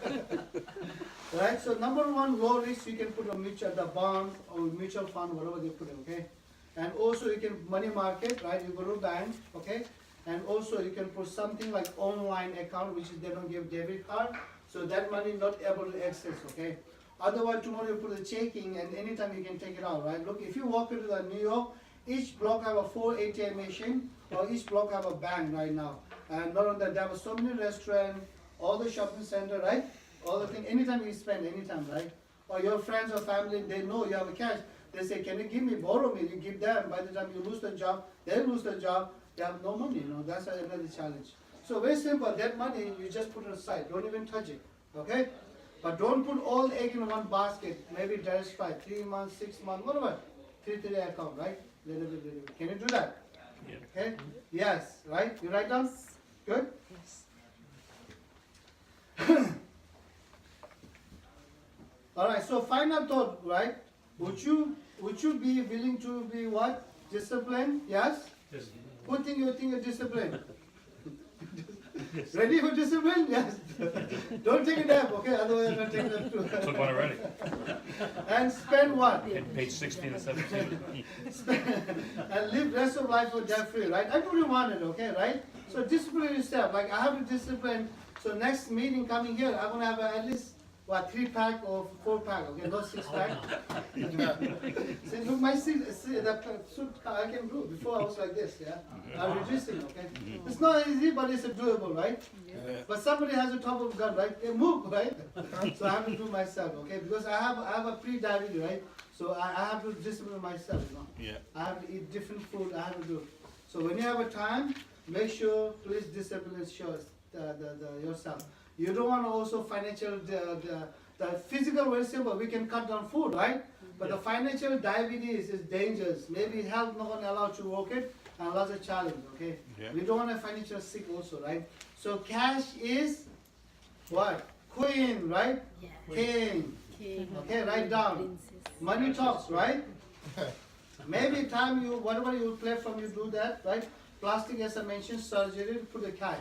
Right, so number 1, low risk, you can put a mutual, the bond or mutual fund, whatever they put it, okay? And also you can money market, right? You go to bank, okay? And also you can put something like online account, which is they don't give debit card, so that money not able to access, okay? Otherwise tomorrow you put the checking and anytime you can take it out, right? Look, if you walk into the New York, each block have a 4 ATM machine, or each block have a bank right now. And not only that, there are so many restaurants, all the shopping center, right? All the thing, anytime you spend, anytime, right? Or your friends or family, they know you have a cash. They say, can you give me, borrow me? You give them. By the time you lose the job, they lose the job. They have no money, you know. That's another challenge. So very simple. That money, you just put it aside. Don't even touch it, okay? But don't put all the egg in one basket. Maybe diversify 3 months, 6 months, whatever. 3 account, right? Little bit. Can you do that? Yeah. Okay? Yes, right? You write down? Good? Yes. All right, so final thought, right? Would you be willing to be what? Disciplined? Yes? Yes. Who think you think you're disciplined? Ready for discipline? Yes. Don't take a nap, okay? Otherwise I'm gonna take a nap too. Took one already. And spend what? Page 16 and 17. And live rest of life with debt free, right? Everybody want it, okay, right? So discipline yourself. Like I have to discipline. So next meeting coming here, I'm gonna have at least what 3-pack or 4-pack, okay, not 6-pack. See, look, my suit I can do. Before I was like this, yeah. I'm reducing, okay. It's not easy, but it's doable, right? But somebody has a top of gun, right? They move, right? So I have to do myself, okay? Because I have a pre-diabetes, right? So I have to discipline myself, you know. Yeah. I have to eat different food. I have to do. So when you have a time, make sure please discipline yourself. You don't want to also financial the physical very simple. We can cut down food, right? But the financial diabetes is dangerous. Maybe health not gonna allow to work it, and lots of challenge. Okay. Yeah. We don't want to financial sick also, right? So cash is what? Queen, right? King. Okay, write down. Money talks, right? Maybe time you whatever you play from you do that, right? Plastic as I mentioned, surgery, put the cash.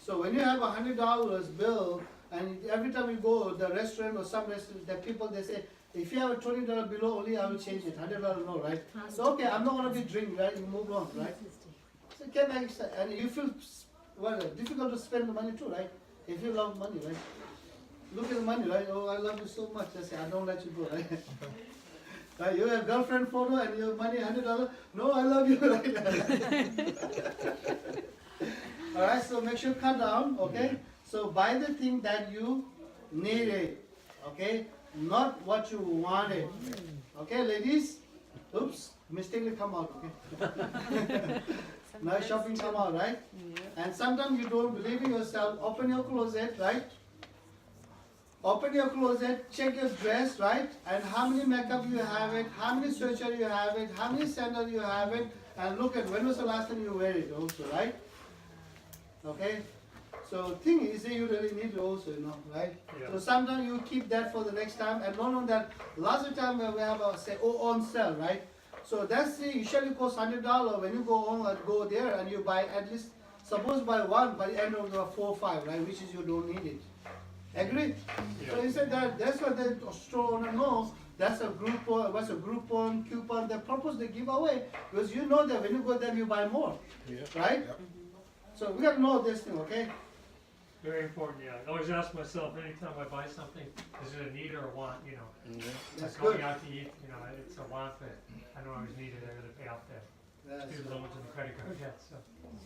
So when you have $100 bill, and every time you go the restaurant or some restaurant, the people they say, if you have a $20 below only, I will change it. $100 no, right? So okay, I'm not gonna be drinking, right? You move on, right? So can I, and you feel difficult to spend the money too, right? If you love money, right? Look at the money, right? Oh, I love you so much. I say, I don't let you go, right? Right, you have girlfriend photo and your money $100. No, I love you, right? All right, so make sure cut down, okay? So buy the thing that you needed, okay? Not what you wanted. Okay, ladies? Oops, mistakenly come out, okay? Now shopping come out, right? And sometimes you don't believe in yourself. Open your closet, right? Open your closet, check your dress, right? And how many makeup you have it, how many surgery you have it, how many sandals you have it, And look at when was the last time you wear it also, right? Okay? So thing is that you really need it also, right? Yeah. So sometimes you keep that for the next time, and not only that, lots of time when we have a say on sale, right? So that's usually cost $100. When you go there and you buy at least, suppose buy one by the end of the 4 or 5, right? Which is you don't need it. Agree? So you said that's what the store owner knows. That's a Groupon, coupon. The purpose they give away because you know that when you go there you buy more, right? Yep. So we gotta know this thing, okay? Very important, yeah. I always ask myself, anytime I buy something, is it a need or a want, That's Like going good. out to eat, it's a want, but I don't always need it, I gotta pay off the That's student loans and the credit card debt, so.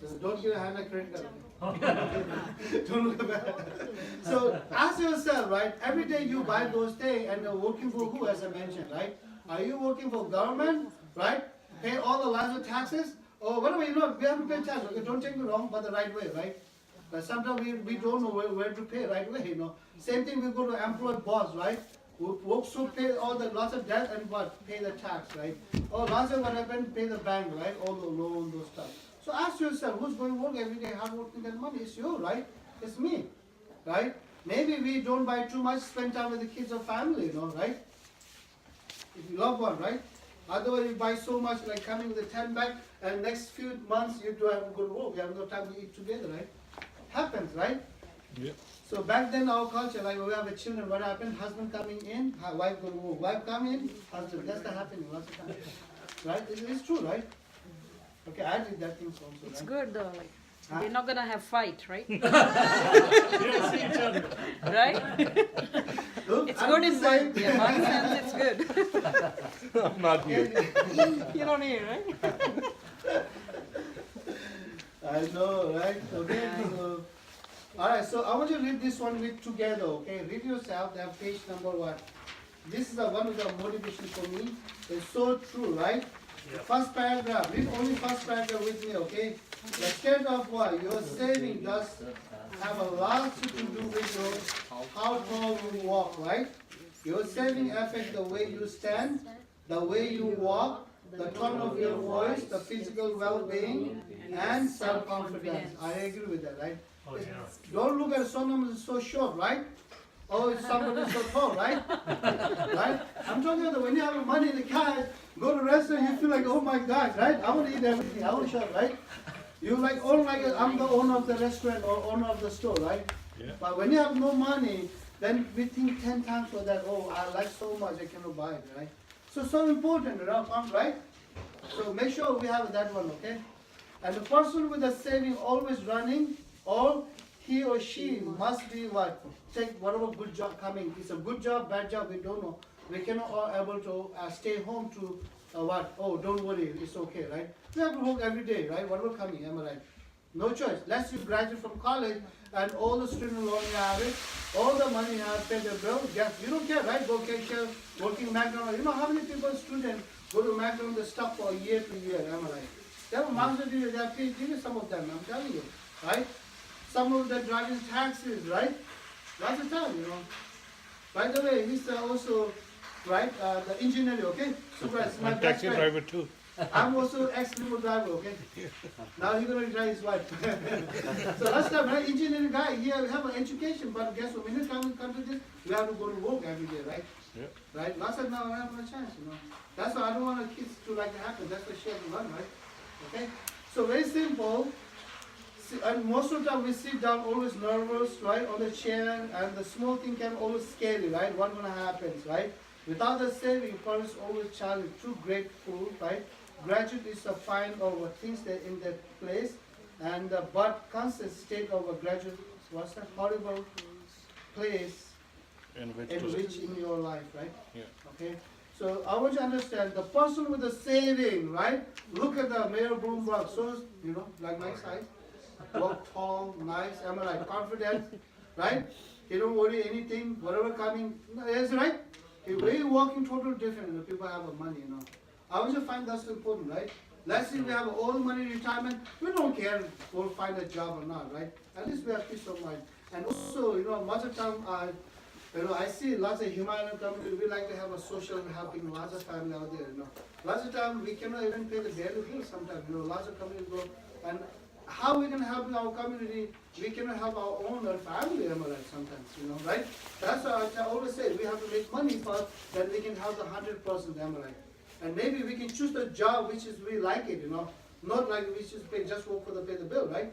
So don't give a hand a credit card. Don't look back. So ask yourself, right? Every day you buy those things and you're working for who, as I mentioned, right? Are you working for government, right? Pay all the lots of taxes? Or whatever, we have to pay tax, okay? Don't take me wrong, but the right way, right? But sometimes we don't know where to pay right away, Same thing, we go to employee boss, right? Work should pay all the lots of debt and what? Pay the tax, right? Or lots of what happened, pay the bank, right? All the loan, those stuff. So ask yourself, who's going to work every day, hard working that money? It's you, right? It's me, right? Maybe we don't buy too much, spend time with the kids or family, right? If you love one, right? Otherwise you buy so much, like coming with a 10 bag, and next few months you do have to go to work. You have no time to eat together, right? Happens, right? Yep. So back then our culture, like we have a children, what happened? Husband coming in, wife go to work. Wife come in, husband. That's the happening lots of times. Right? It's true, right? Okay, I did that thing also, It's right? good though, like, Huh? we're not gonna have fight, right? You don't see each other. Right? Look, It's I'm good the in same. one sense, it's good. I'm not here. You don't hear, right? I know, right? Okay, so, alright, so I want you to read this one with together, okay? Read yourself, that page number 1. This is one of the motivation for me. It's so true, right? The first paragraph, read only first paragraph with me, okay? The state of what? Your saving does have a lot to do with your how tall you walk, right? Your saving affects the way you stand, the way you walk, the tone of your voice, the physical well-being, and self-confidence. I agree with that, right? Oh, yeah. Don't look at someone who's so short, right? Or somebody who's so tall, right? Right? I'm talking about when you have money in the car, go to restaurant, you feel like, oh my God, right? I want to eat everything. I want to shop, right? You like, oh my God, I'm the owner of the restaurant or owner of the store, right? Yeah. But when you have no money, then we think 10 times for that. Oh, I like so much, I cannot buy it, right? So important, right? So make sure we have that one, okay? And the person with the saving always running, or he or she must be what? Take whatever good job coming. It's a good job, bad job, we don't know. We cannot all able to stay home to what? Oh, don't worry, it's okay, right? We have to work every day, right? Whatever coming, am I right? No choice. Unless you graduate from college and all the student loan you have it, all the money you have paid the bill, yes, you don't care, right? Go cashier, working McDonald's. You know how many people, students, go to McDonald's, they stop for year to year, am I right? They have a master's degree, they have PhD, some of them, I'm telling you, right? Some of them driving taxis, right? Lots of time, By the way, he's also, right, the engineer, okay? Supervisor, my I'm best taxi friend. driver too. I'm also ex-limo driver, okay? Now he's gonna drive his wife. So last time, right, engineering guy, he have an education, but guess what, when you come to this, we have to go to work every day, right? Yeah. Right? Last time now I have no chance, That's why I don't want the kids to like happen, that's why she has to run, right? Okay? So very simple. And most of the time we sit down always nervous, right, on the chair, and the small thing can always scare you, right? What's gonna happen, right? Without the saving, parents always challenge too grateful, right? Gratitude is a find over things that in their place, and but constant state of a gratitude was a horrible place In which in to which in your life, right? Yeah. Okay. So I want you to understand the person with the saving, right? Look at the Mayor Bloomberg, so like my size, walk tall, nice, am I right? Confident, right? He don't worry anything, whatever coming, is right? He really walking totally different. The people have money, I want you to find that's important, right? Let's say we have all the money retirement, we don't care if we'll find a job or not, right? At least we have peace of mind. And also, much of the time, You know, I see lots of Himalayan community, we like to have a social helping, lots of family out there, you know. Lots of time, we cannot even pay the daily bills sometimes, you know, lots of communities go, and how we can help our community, we cannot help our own family, am I right, sometimes, you know, right? That's why I always say, we have to make money first, then we can help the 100%, am I right? And maybe we can choose the job which is we like it, you know, not like we just work for the pay the bill, right?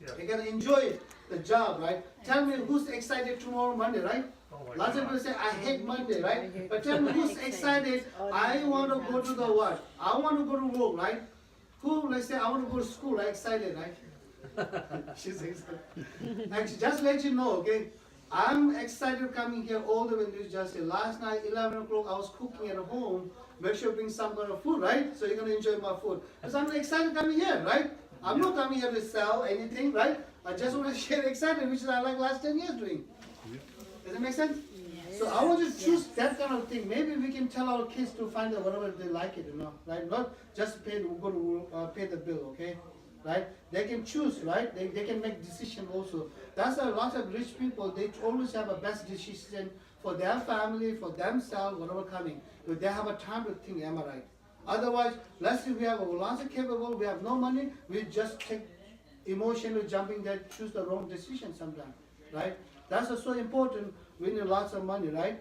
Yeah. You can enjoy the job, right? Tell me who's excited tomorrow Monday, right? Oh my Lots of God. people say, I hate Monday, right? But tell me who's excited, I want to go to the what? I want to go to work, right? Who, let's say, I want to go to school, right? Excited, right? She's excited. Actually, just let you know, okay? I'm excited coming here all the way to just say, last night, 11 o'clock, I was cooking at home. Make sure you bring some kind of food, right? So you're going to enjoy my food. Because I'm excited coming here, right? I'm not coming here to sell anything, right? I just want to share excitement, which is I like last 10 years doing. Does it make sense? So I want to choose that kind of thing. Maybe we can tell our kids to find out whatever they like it, you know, right? Not just pay the bill, okay? Right? They can choose, right? They can make decision also. That's why lots of rich people, they always have a best decision for their family, for themselves, whatever coming. But they have a time to think, am I right? Otherwise, let's say we have lots of capable, we have no money, we just take emotional jumping that choose the wrong decision sometimes, right? That's also important. We need lots of money, right?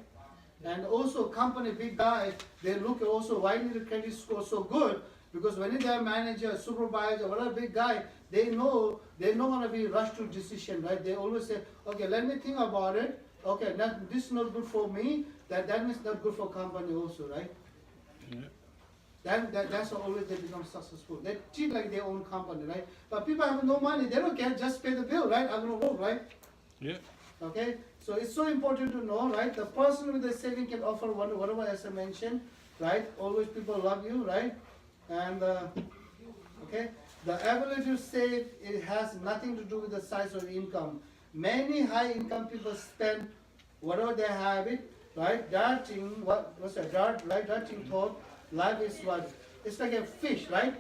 And also company, big guys, they look at also why need the credit score so good? Because when they're manager, supervisor, whatever big guy, they know they're not gonna be rushed to decision, right? They always say, okay, let me think about it. Okay, this is not good for me. That means not good for company also, right? That's always they become successful. They treat like their own company, right? But people have no money, they don't care, just pay the bill, right? I'm gonna work, right? Yeah. Okay, so it's so important to know, right? The person with the saving can offer whatever as I mentioned, right? Always people love you, right? And okay, the ability to save, it has nothing to do with the size of income. Many high income people spend whatever they have it, right? Darting, what's that? Darting thought. Life is what? It's like a fish, right?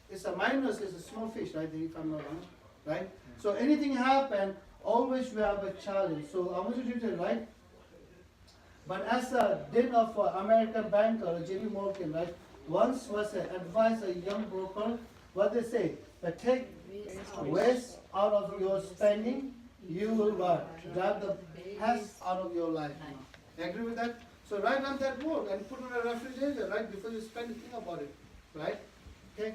It's a minus, it's a small fish, right? If I'm not wrong, right? So anything happen, always we have a challenge. So I want you to do it, right? But as a dean of American banker, J.P. Morgan, right? Once was advised a young broker, what they say, but take waste out of your spending, you will drive the pest out of your life. Agree with that? So write down that word and put it in a refrigerator, right? Before you spend, think about it, right? Okay.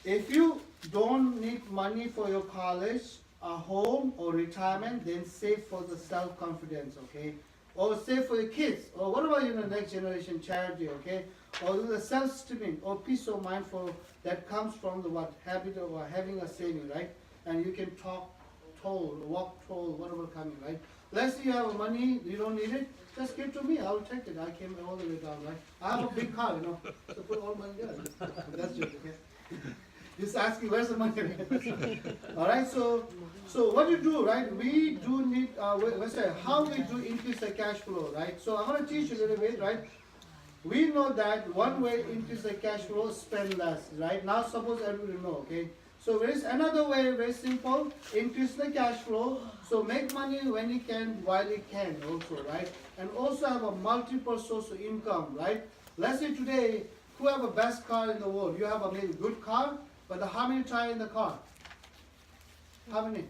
If you don't need money for your college, a home or retirement, then save for the self-confidence, okay? Or save for your kids, or what about the next generation charity, okay? Or the self-esteem or peace of mind for that comes from the habit of having a saving, right? And you can walk tall, whatever coming, right? Let's say you have money, you don't need it, just give to me, I'll take it. I came all the way down, right? I have a big car, you know, so put all money there. That's just okay. Just asking where's the money. All right, so what you do, right? We do need, let's say, how we do increase the cash flow, right? So I'm going to teach you a little bit, right? We know that one way increase the cash flow, spend less, right? Now suppose everybody know, okay? So there is another way, very simple, increase the cash flow. So make money when you can, while you can also, right? And also have a multiple source of income, right? Let's say today, who have a best car in the world? You have a maybe good car, but how many tires in the car? How many?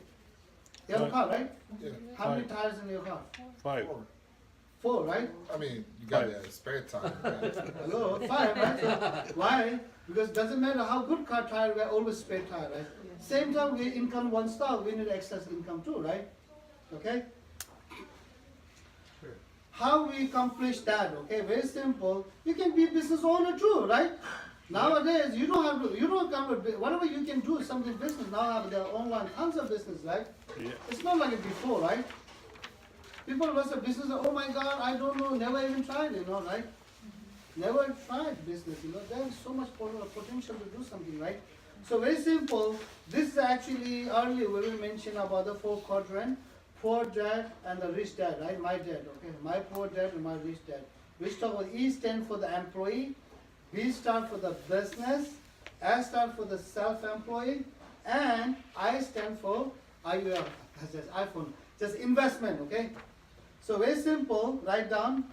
You have a car, right? Yeah. How many tires in your car? 5. 4, right? I mean, you got that spare time. Right? Hello, 5, right? So why? Because it doesn't matter how good car tire, we're always spare tire, right? Same time, we income one star, we need excess income too, right? Okay? Sure. How we accomplish that, okay? Very simple. You can be business owner too, right? Nowadays, you don't have to, whatever you can do something business, now have their online tons of business, right? Yeah. It's not like it before, right? People was a business, oh my God, I don't know, never even tried, right? Never tried business, there's so much potential to do something, right? So very simple, this is actually earlier when we mentioned about the 4 quadrant, poor dad and the rich dad, right? My dad, okay? My poor dad and my rich dad. We start with E stand for the employee, B stand for the business, S stand for the self-employed, and I stand for IUL, that's iPhone. Just investment, okay? So very simple, write down.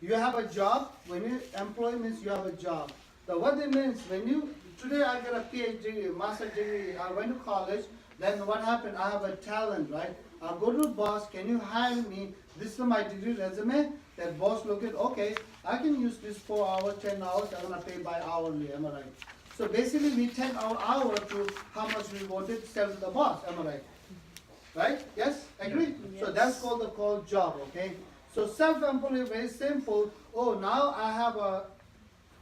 You have a job. When you employ means you have a job. So what it means, when you, today I got a PhD, master degree, I went to college, then what happened, I have a talent, right? I'll go to the boss, can you hire me? This is my degree resume. That boss look at, okay, I can use this 4 hours, 10 hours, I'm gonna pay by hourly, am I right? So basically we take our hour to how much we wanted to sell to the boss, am I right? Right? Yes? Agree? So that's called the called job, okay? So self-employed, very simple. Oh, now I have a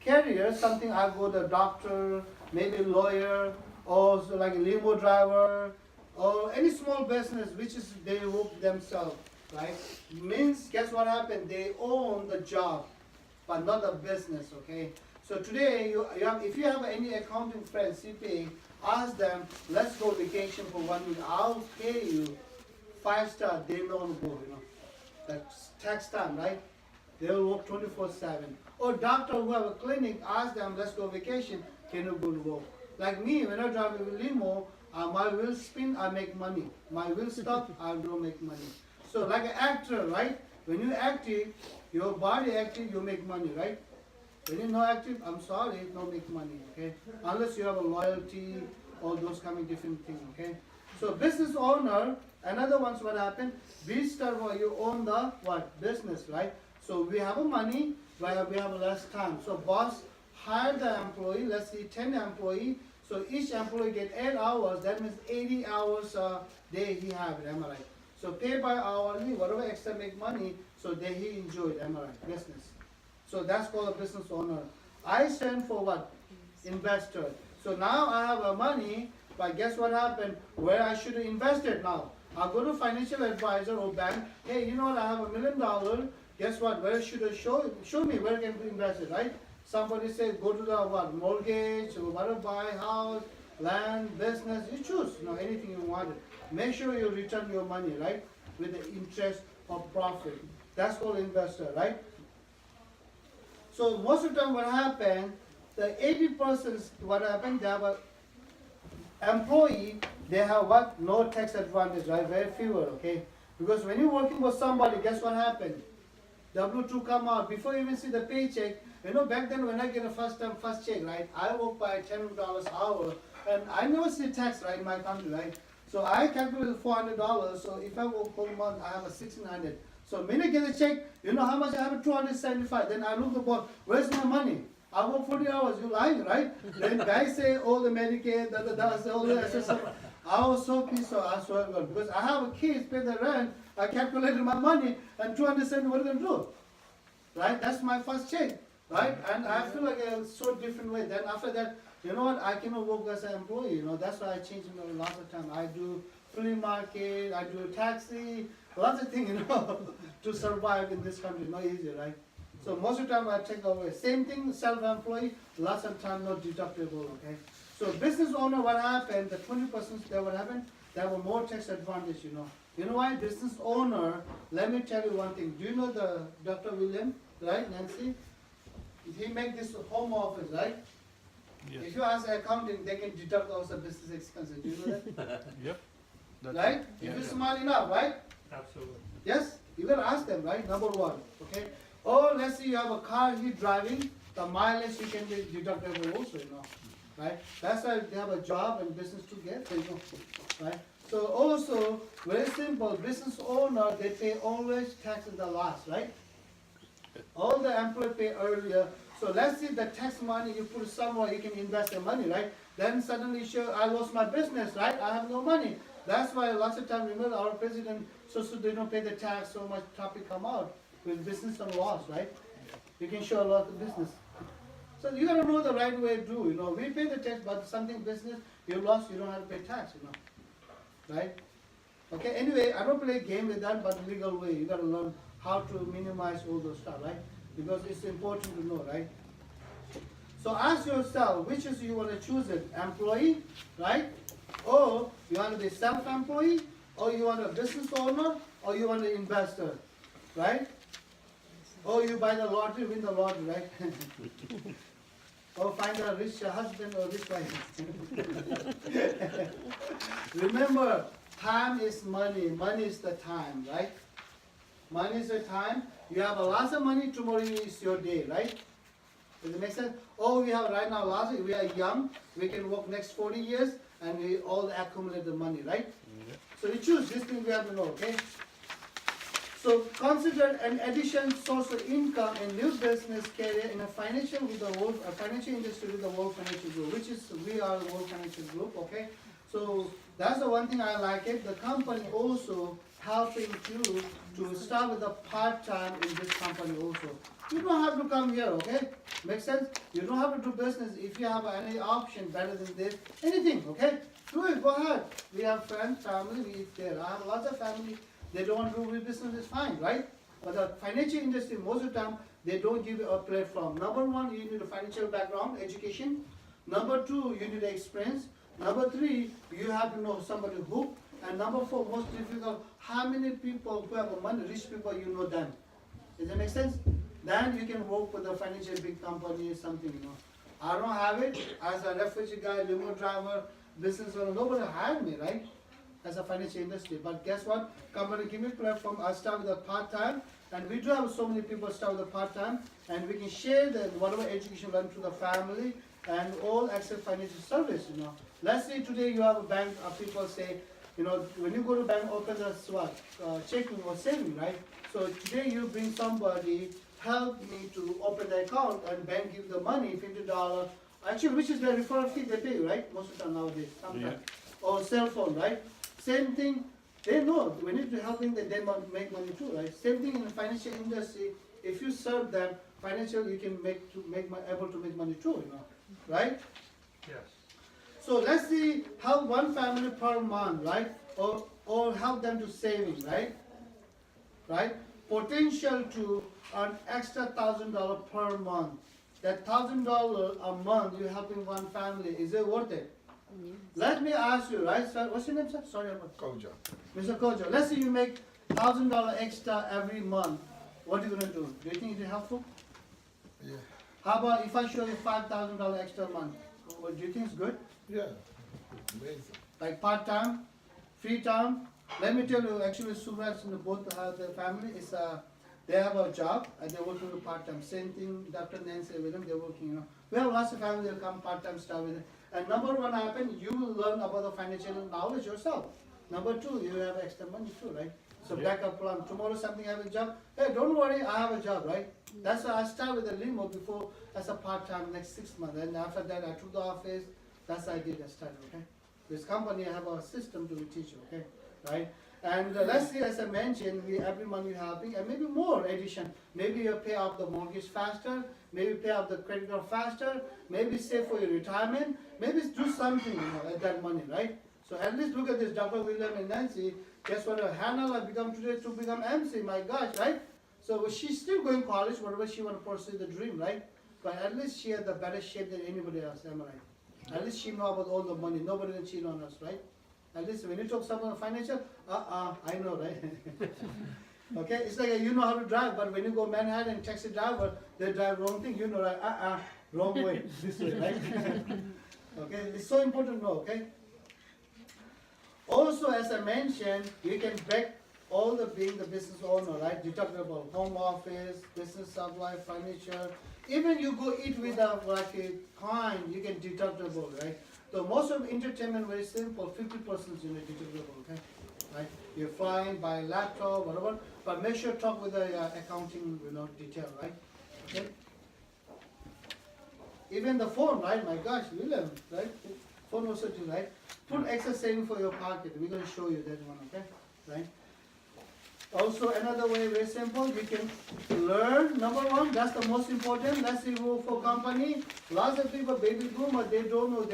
career, something I go to doctor, maybe lawyer, or so like a limo driver, or any small business which is they work themselves, right? Means guess what happened? They own the job, but not the business, okay? So today you have, if you have any accounting friends, CPA, ask them, let's go vacation for 1 week. I'll pay you 5-star. They don't go, you know. That's tax time, right? They'll work 24/7. Or doctor who have a clinic, ask them, let's go vacation. Can you go to work? Like me, when I drive a limo, my wheel spin, I make money. My wheel stop, I don't make money. So like an actor, right? When you active, your body active, you make money, right? When you're not active, I'm sorry, don't make money, okay? Unless you have a loyalty, all those kind of different things, okay? So business owner, another one's what happened, we start where you own the what? Business, right? So we have a money, but we have less time. So boss hire the employee, let's say 10 employee, so each employee get 8 hours, that means 80 hours a day he have it, am I right? So pay by hourly, whatever extra make money, so then he enjoy it, am I right? Business. So that's called a business owner. I stand for what? Investor. So now I have a money, but guess what happened? Where I should invest it now? I'll go to financial advisor or bank. Hey, you know what? I have $1 million. Guess what? Where should I show me where can we invest it, right? Somebody says go to the what? Mortgage or whatever, buy house, land, business. You choose, you know, anything you want. Make sure you return your money, right? With the interest or profit. That's called investor, right? So most of the time what happened, the 80% what happened, they have a employee, they have what? No tax advantage, right? Very fewer, okay? Because when you're working for somebody, guess what happened? W-2 come out, before you even see the paycheck, you know, back then when I get a first check, right? I work by $10 an hour, and I never see tax, right, in my country, right? So I calculated $400, so if I work whole month, I have a $1,600. So when I get a check, you know how much I have? 275. Then I look about, where's my money? I work 40 hours, you lying, right? Then guys say, all the Medicaid, all the SSI. I was so pissed off, I swear to God, because I have a kids, pay the rent, I calculated my money, and 270, what are you going to do? Right? That's my first check, right? And I feel like a so different way. Then after that, you know what, I cannot work as an employee, you know, that's why I changed a lot of time. I do flea market, I do taxi, lots of things, you know, to survive in this country, not easy, right? So most of the time I take away. Same thing, self-employed, lots of time not deductible, okay? So business owner, what happened, the 20% that what happened, they have a more tax advantage, you know. You know why? Business owner, let me tell you one thing. Do you know the Dr. William, right, Nancy? He make this home office, right? Yes. If you ask accounting, they can deduct also business expenses. Do you know that? Yep. That's Right? Yeah, If you're yeah. smart enough, right? Absolutely. Yes? You gotta ask them, right? Number one, okay? Or let's say you have a car you're driving, the mileage you can be deductible also, you know, right? That's why they have a job and business together, you know, right? So also, very simple, business owner, they pay always tax in the last, right? All the employee pay earlier. So let's say the tax money you put somewhere, you can invest the money, right? Then suddenly, sure, I lost my business, right? I have no money. That's why lots of times, remember our president, so they don't pay the tax, so much topic come out with business and loss, right? You can show a lot of business. So you gotta know the right way to do, you know. We pay the tax, but something business, you lost, you don't have to pay tax, you know. Right? Okay, anyway, I don't play game with that, but legal way. You gotta learn how to minimize all those stuff, right? Because it's important to know, right? So ask yourself, which is you wanna choose it? Employee, right? Or you wanna be self-employed, or you want a business owner, or you want an investor, right? Or you buy the lottery, win the lottery, right? Or find a rich husband or rich wife. Remember, time is money. Money is the time, right? Money is the time. You have a lot of money, tomorrow is your day, right? Does it make sense? Oh, we have right now lots. We are young. We can work next 40 years, and we all accumulate the money, right? So you choose this thing. We have to know, okay? So consider an additional source of income in new business career in a financial with the world, a financial industry with the World Financial Group, which is we are the World Financial Group, okay? So that's the one thing I like it. The company also helping you to start with a part-time in this company also. You don't have to come here, okay? Make sense? You don't have to do business if you have any option better than this. Anything, okay? Do it, go ahead. We have friends, family, we eat there. I have lots of family. They don't want to do business, it's fine, right? But the financial industry, most of the time, they don't give you a platform. Number one, you need a financial background, education. Number two, you need experience. Number three, you have to know somebody who. And number four, most difficult, how many people who have money, rich people, you know them. Does that make sense? Then you can work with a financial big company, something, you know. I don't have it. As a refugee guy, limo driver, business owner, nobody hired me, right? As a financial industry. But guess what? Company give me platform, I start with a part-time, and we do have so many people start with a part-time, and we can share the whatever education learned to the family, and all access financial service, you know. Let's say today you have a bank, people say, you know, when you go to bank, open the swap, checking or saving, right? So today you bring somebody, help me to open the account, and bank give the money, $50. Actually, which is the referral fee they pay, right? Most of the time nowadays, sometimes. Or cell phone, right? Same thing, they know, we need to helping them, they make money too, right? Same thing in the financial industry, if you serve them, financial, you can able to make money too, you know, right? Yes. So let's see, help one family per month, right? Or help them to saving, right? Right? Potential to earn extra $1,000 per month. That $1,000 a month you're helping one family, is it worth it? Let me ask you, right, sir? What's your name, sir? Sorry about Kojo. Mr. Kojo. Let's say you make $1,000 extra every month. What are you gonna do? Do you think it is helpful? Yeah. How about if I show you $5,000 extra a month? What do you think is good? Yeah. Amazing. Like part-time, free time. Let me tell you, actually, Suraj and both have their family. They have a job and they're working part-time. Same thing, Dr. Nancy with them, they're working, you know. We have lots of family that come part-time start with it. And number one happen, you will learn about the financial knowledge yourself. Number two, you have extra money too, right? So backup plan. Tomorrow something have a job. Hey, don't worry, I have a job, right? That's why I started with the limo before as a part-time next 6 months. And after that, I took the office. That's how I did. I started, okay? This company, I have a system to teach you, okay? Right? And let's say, as I mentioned, every month you're helping, and maybe more addition. Maybe you pay off the mortgage faster, maybe pay off the credit card faster, maybe save for your retirement, maybe do something, you know, at that money, right? So at least look at this, Dr. William and Nancy. Guess what? Hannah has become today to become MC. My gosh, right? So she's still going to college, whatever she want to pursue the dream, right? But at least she has the better shape than anybody else. Am I right? At least she know about all the money. Nobody can cheat on us, right? At least when you talk someone financial, I know, right? Okay, it's like you know how to drive, but when you go Manhattan, taxi driver, they drive wrong thing. You know, right? Wrong way, this way, right? Okay, it's so important to know. Okay. Also, as I mentioned, you can break all the being the business owner, right? Deductible, home office, business supply, furniture. Even you go eat with a client, you get deductible, right? So most of entertainment very simple, 50% is deductible, okay? Right? You're flying, buy a laptop, whatever, but make sure talk with the accounting, you know, detail, right? Okay. Even the phone, right? My gosh, William, right? Phone also too, right? Put extra saving for your pocket. We're going to show you that one, okay? Right? Also, another way, very simple, you can learn. Number one, that's the most important. Let's say go for company. Lots of people, baby boomer, they don't know.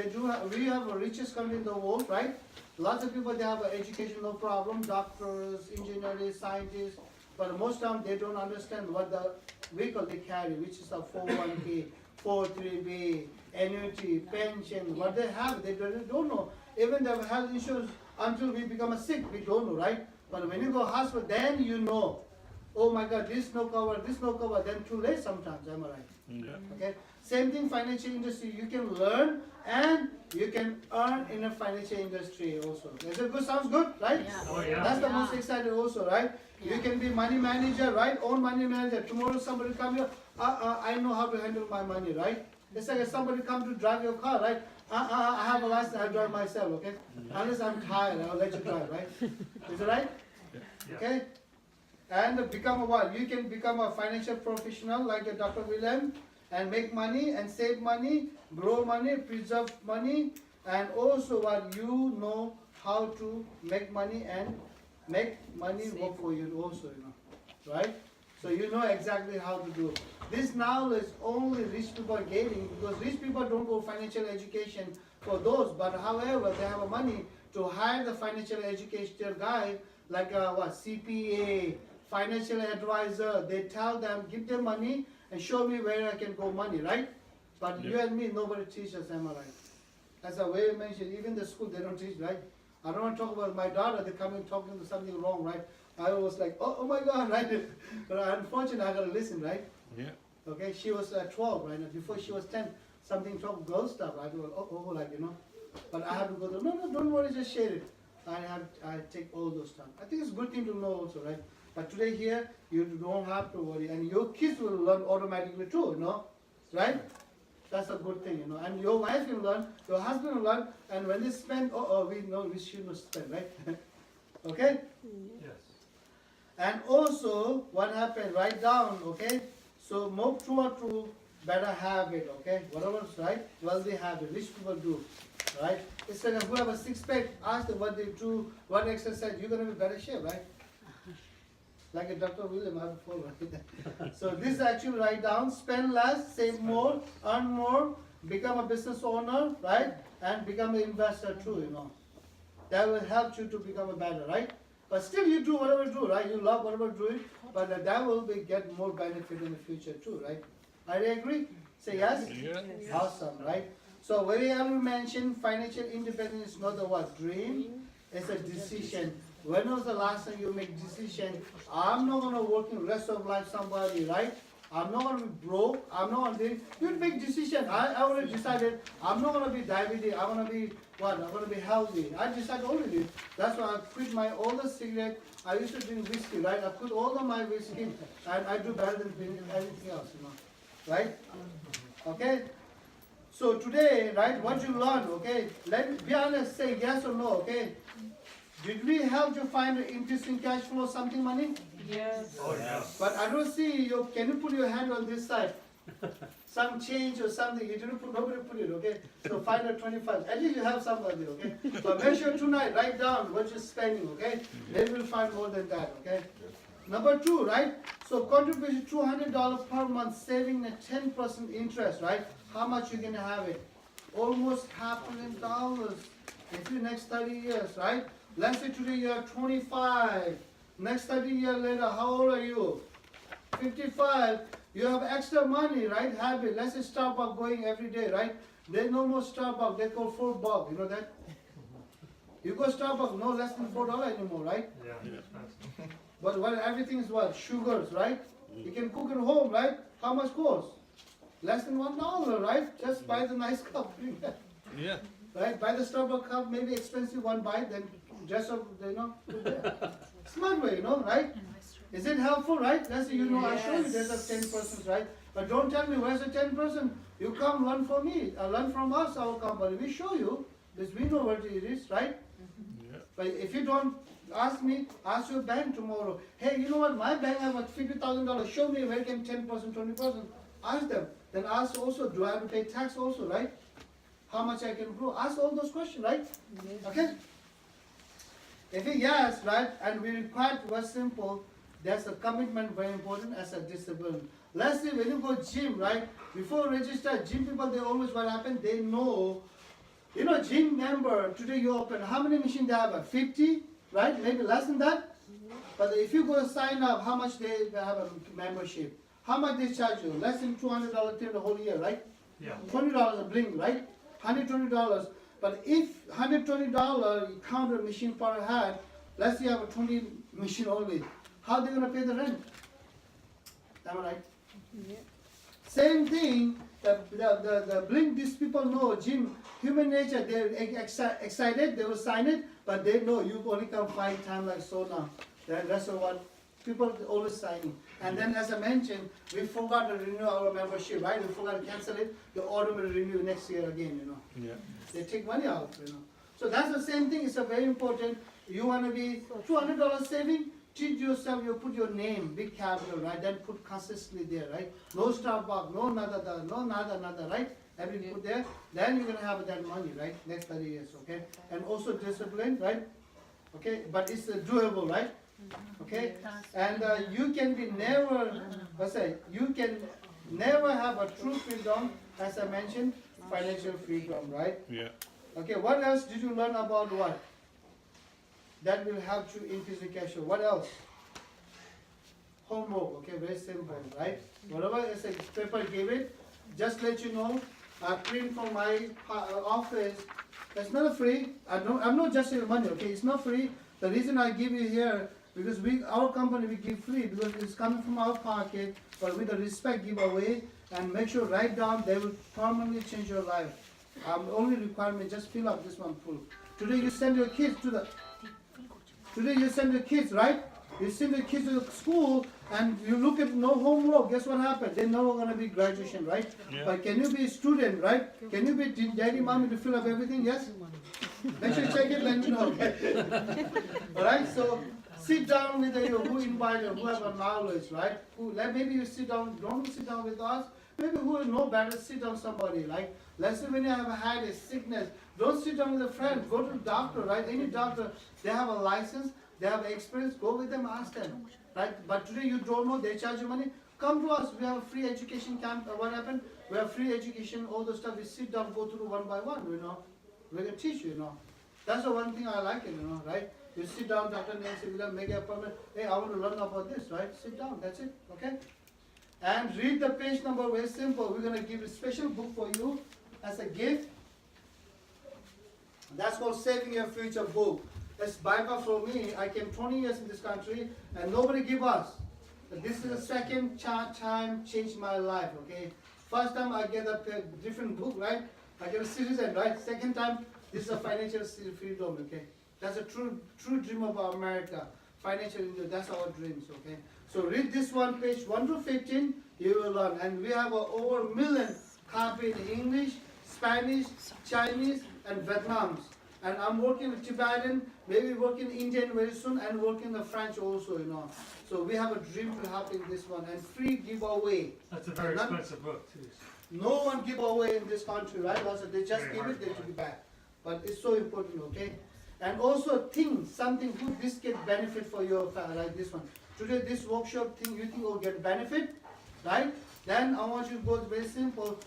We have the richest country in the world, right? Lots of people, they have an education, no problem. Doctors, engineers, scientists. But most of them, they don't understand what the vehicle they carry, which is a 401k, 403b, annuity, pension, what they have, they don't know. Even the health insurance, until we become sick, we don't know, right? But when you go hospital, then you know. oh my God, this no cover, then too late sometimes, am I right? Yeah. Okay, same thing financial industry, you can learn and you can earn in a financial industry also. Is it good? Sounds good, right? Oh, yeah. That's the most exciting also, right? You can be money manager, right? Own money manager. Tomorrow somebody come here, I know how to handle my money, right? It's like if somebody come to drive your car, right? I have a license, I drive myself, okay? Unless I'm tired, I'll let you drive, right? Is it right? Yeah. Okay? And become a what? You can become a financial professional like a Dr. William and make money and save money, grow money, preserve money, and also what you know how to make money and make money work for you also, you know, right? So you know exactly how to do it. This knowledge only rich people are gaining because rich people don't go financial education for those, but however they have money to hire the financial education guy like CPA, financial advisor. They tell them, give them money and show me where I can go money, right? But you and me, nobody teaches, am I right? As I way mentioned, even the school they don't teach, right? I don't want to talk about my daughter. They come in talking to something wrong, right? I was like, oh my God, right? But unfortunately, I gotta listen, right? Yeah. Okay, she was 12, right? Before she was 10, something talk girl stuff, right? Like, you know. But I have to go to, no, don't worry, just share it. I take all those stuff. I think it's a good thing to know also, right? But today here, you don't have to worry. And your kids will learn automatically too, you know? Right? That's a good thing, you know. And your wife will learn, your husband will learn, and when they spend, we know we shouldn't spend, right? Okay? Yes. And also, what happened, write down, okay? So, more true or true, better habit, okay? Whatever's right, wealthy habit, rich people do, right? It's like who have a six-pack, ask them what they do, what exercise, you're going to be better shape, right? Like a Dr. William, I have four, right? So, this actually write down, spend less, save more, earn more, become a business owner, right? And become an investor too, you know. That will help you to become a better, right? But still you do whatever you do, right? You love whatever you do, but that will get more benefit in the future too, right? I agree? Say yes? Yeah. Awesome, right? So very early mentioned, financial independence is not a what? Dream, it's a decision. When was the last time you make decision? I'm not gonna work in rest of life somebody, right? I'm not gonna be broke, I'm not gonna do, you make decision. I already decided I'm not gonna be diabetic, I'm gonna be what? I'm gonna be healthy. I decided already. That's why I quit my older cigarette. I used to drink whiskey, right? I quit all of my whiskey and I do better than anything else, you know. Right? Okay? So today, right, what you learn, okay? Let be honest, say yes or no, okay? Did we help you find an interesting cash flow, something money? Yes. Oh, yes. But I don't see you. Can you put your hand on this side? Some change or something. You didn't put, nobody put it, okay? So find a 25. At least you have somebody, okay? But make sure tonight, write down what you're spending, okay? Then we'll find more than that, okay? Number two, right? So contribution $200 per month, saving a 10% interest, right? How much you gonna have it? Almost $500,000 if you next 30 years, right? Let's say today you are 25. Next 30 years later, how old are you? 55. You have extra money, right? Habit. Let's say Starbucks going every day, right? There's no more Starbucks. They call $4. You know that? You go Starbucks, no less than $4 anymore, right? Yeah, expensive. But when everything is what? Sugars, right? You can cook at home, right? How much cost? Less than $1, right? Just buy the nice cup. Yeah. Right? Buy the Starbucks cup, maybe expensive one, buy then dress up, you know, put there. Smart way, you know, right? Is it helpful, right? Let's say you know, I show you there's a 10%, right? But don't tell me where's the 10%. You come learn from me, learn from us, our company. We show you, because we know what it is, right? Yeah. But if you don't ask me, ask your bank tomorrow. Hey, you know what? My bank has got $50,000. Show me where can 10%, 20%. Ask them. Then ask also, do I have to pay tax also, right? How much I can grow? Ask all those questions, right? Okay? If it yes, right, and we require to was simple, there's a commitment very important as a discipline. Let's say when you go gym, right, before register, gym people, they always what happen, they know, you know, gym member, today you open, how many machines they have? 50, right, maybe less than that. But if you go sign up, how much they have a membership? How much they charge you? Less than $200 till the whole year, right? Yeah. $20 a blink, right? $120. But if $120 you count a machine per head, let's say you have a 20 machine only. how they gonna pay the rent? Am I right? Yeah. Same thing, the blink, these people know, Jim, human nature, they're excited, they will sign it, but they know you only come 5 times like so now. That's what people always signing. And then as I mentioned, we forgot to renew our membership, right? We forgot to cancel it, the order will renew next year again, you know. Yeah. They take money out, you know. So that's the same thing, it's a very important, you wanna be $200 saving, treat yourself, you put your name, big capital, right? Then put consistently there, right? No Starbucks, no nada, right? Everything put there, then you're gonna have that money, right? Next 30 years, okay? And also discipline, right? Okay, but it's doable, right? Okay, and you can be never, you can never have a true freedom, as I mentioned, financial freedom, right? Yeah. Okay, what else did you learn about what? That will help you in physical. What else? Homework, okay, very simple, right? Whatever is a paper gave it, just let you know, I print from my office. It's not free. I'm not just your money, okay? It's not free. The reason I give you here, because our company we give free because it's coming from our pocket, but with the respect giveaway and make sure write down, they will permanently change your life. Only requirement, just fill up this one full. Today you send your kids right? You send your kids to school and you look at no homework, guess what happened? They're never gonna be graduation, right? Yeah. But can you be a student, right? Can you be daddy, mommy to fill up everything, yes? Make sure you check it, let me know, okay? Alright, so sit down with you, who invited, who have a knowledge, right? Maybe you sit down, don't sit down with us. Maybe who will know better, sit down with somebody, like, let's say when you have had a sickness, don't sit down with a friend, go to the doctor, right? Any doctor, they have a license, they have experience, go with them, ask them, right? But today you don't know, they charge you money, come to us, we have a free education camp, what happened? We have free education, all the stuff, we sit down, go through one by one, you know? We can teach you, you know? That's the one thing I like it, you know, right? You sit down, Dr. Nancy, will make an appointment, hey, I want to learn about this, right? Sit down, that's it, okay? And read the page number, very simple. We're going to give a special book for you as a gift. That's called Saving Your Future book. That's Bible for me. I came 20 years in this country and nobody give us. But this is the second time changed my life, okay? First time I get a different book, right? I get a citizen, right? Second time, this is a financial freedom, okay? That's a true dream of America. Financial, that's our dreams, okay? So read this one, page 1 to 15, you will learn. And we have over 1 million copies in English, Spanish, Chinese, and Vietnamese. And I'm working with Tibetan, maybe working Indian very soon, and working the French also, you know. So we have a dream to help in this one, and free giveaway. That's a very expensive book too. No one give away in this country, right? Also, they just give it, they give it back. But it's so important, okay? And also think something good, this get benefit for your family, like this one. Today this workshop thing you think will get benefit, right? Then I want you to go very simple.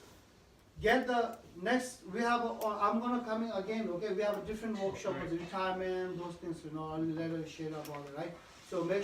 Get the next, I'm gonna come in again, okay? We have a different workshop with retirement, those things, you know, I'll later share about it, right? So make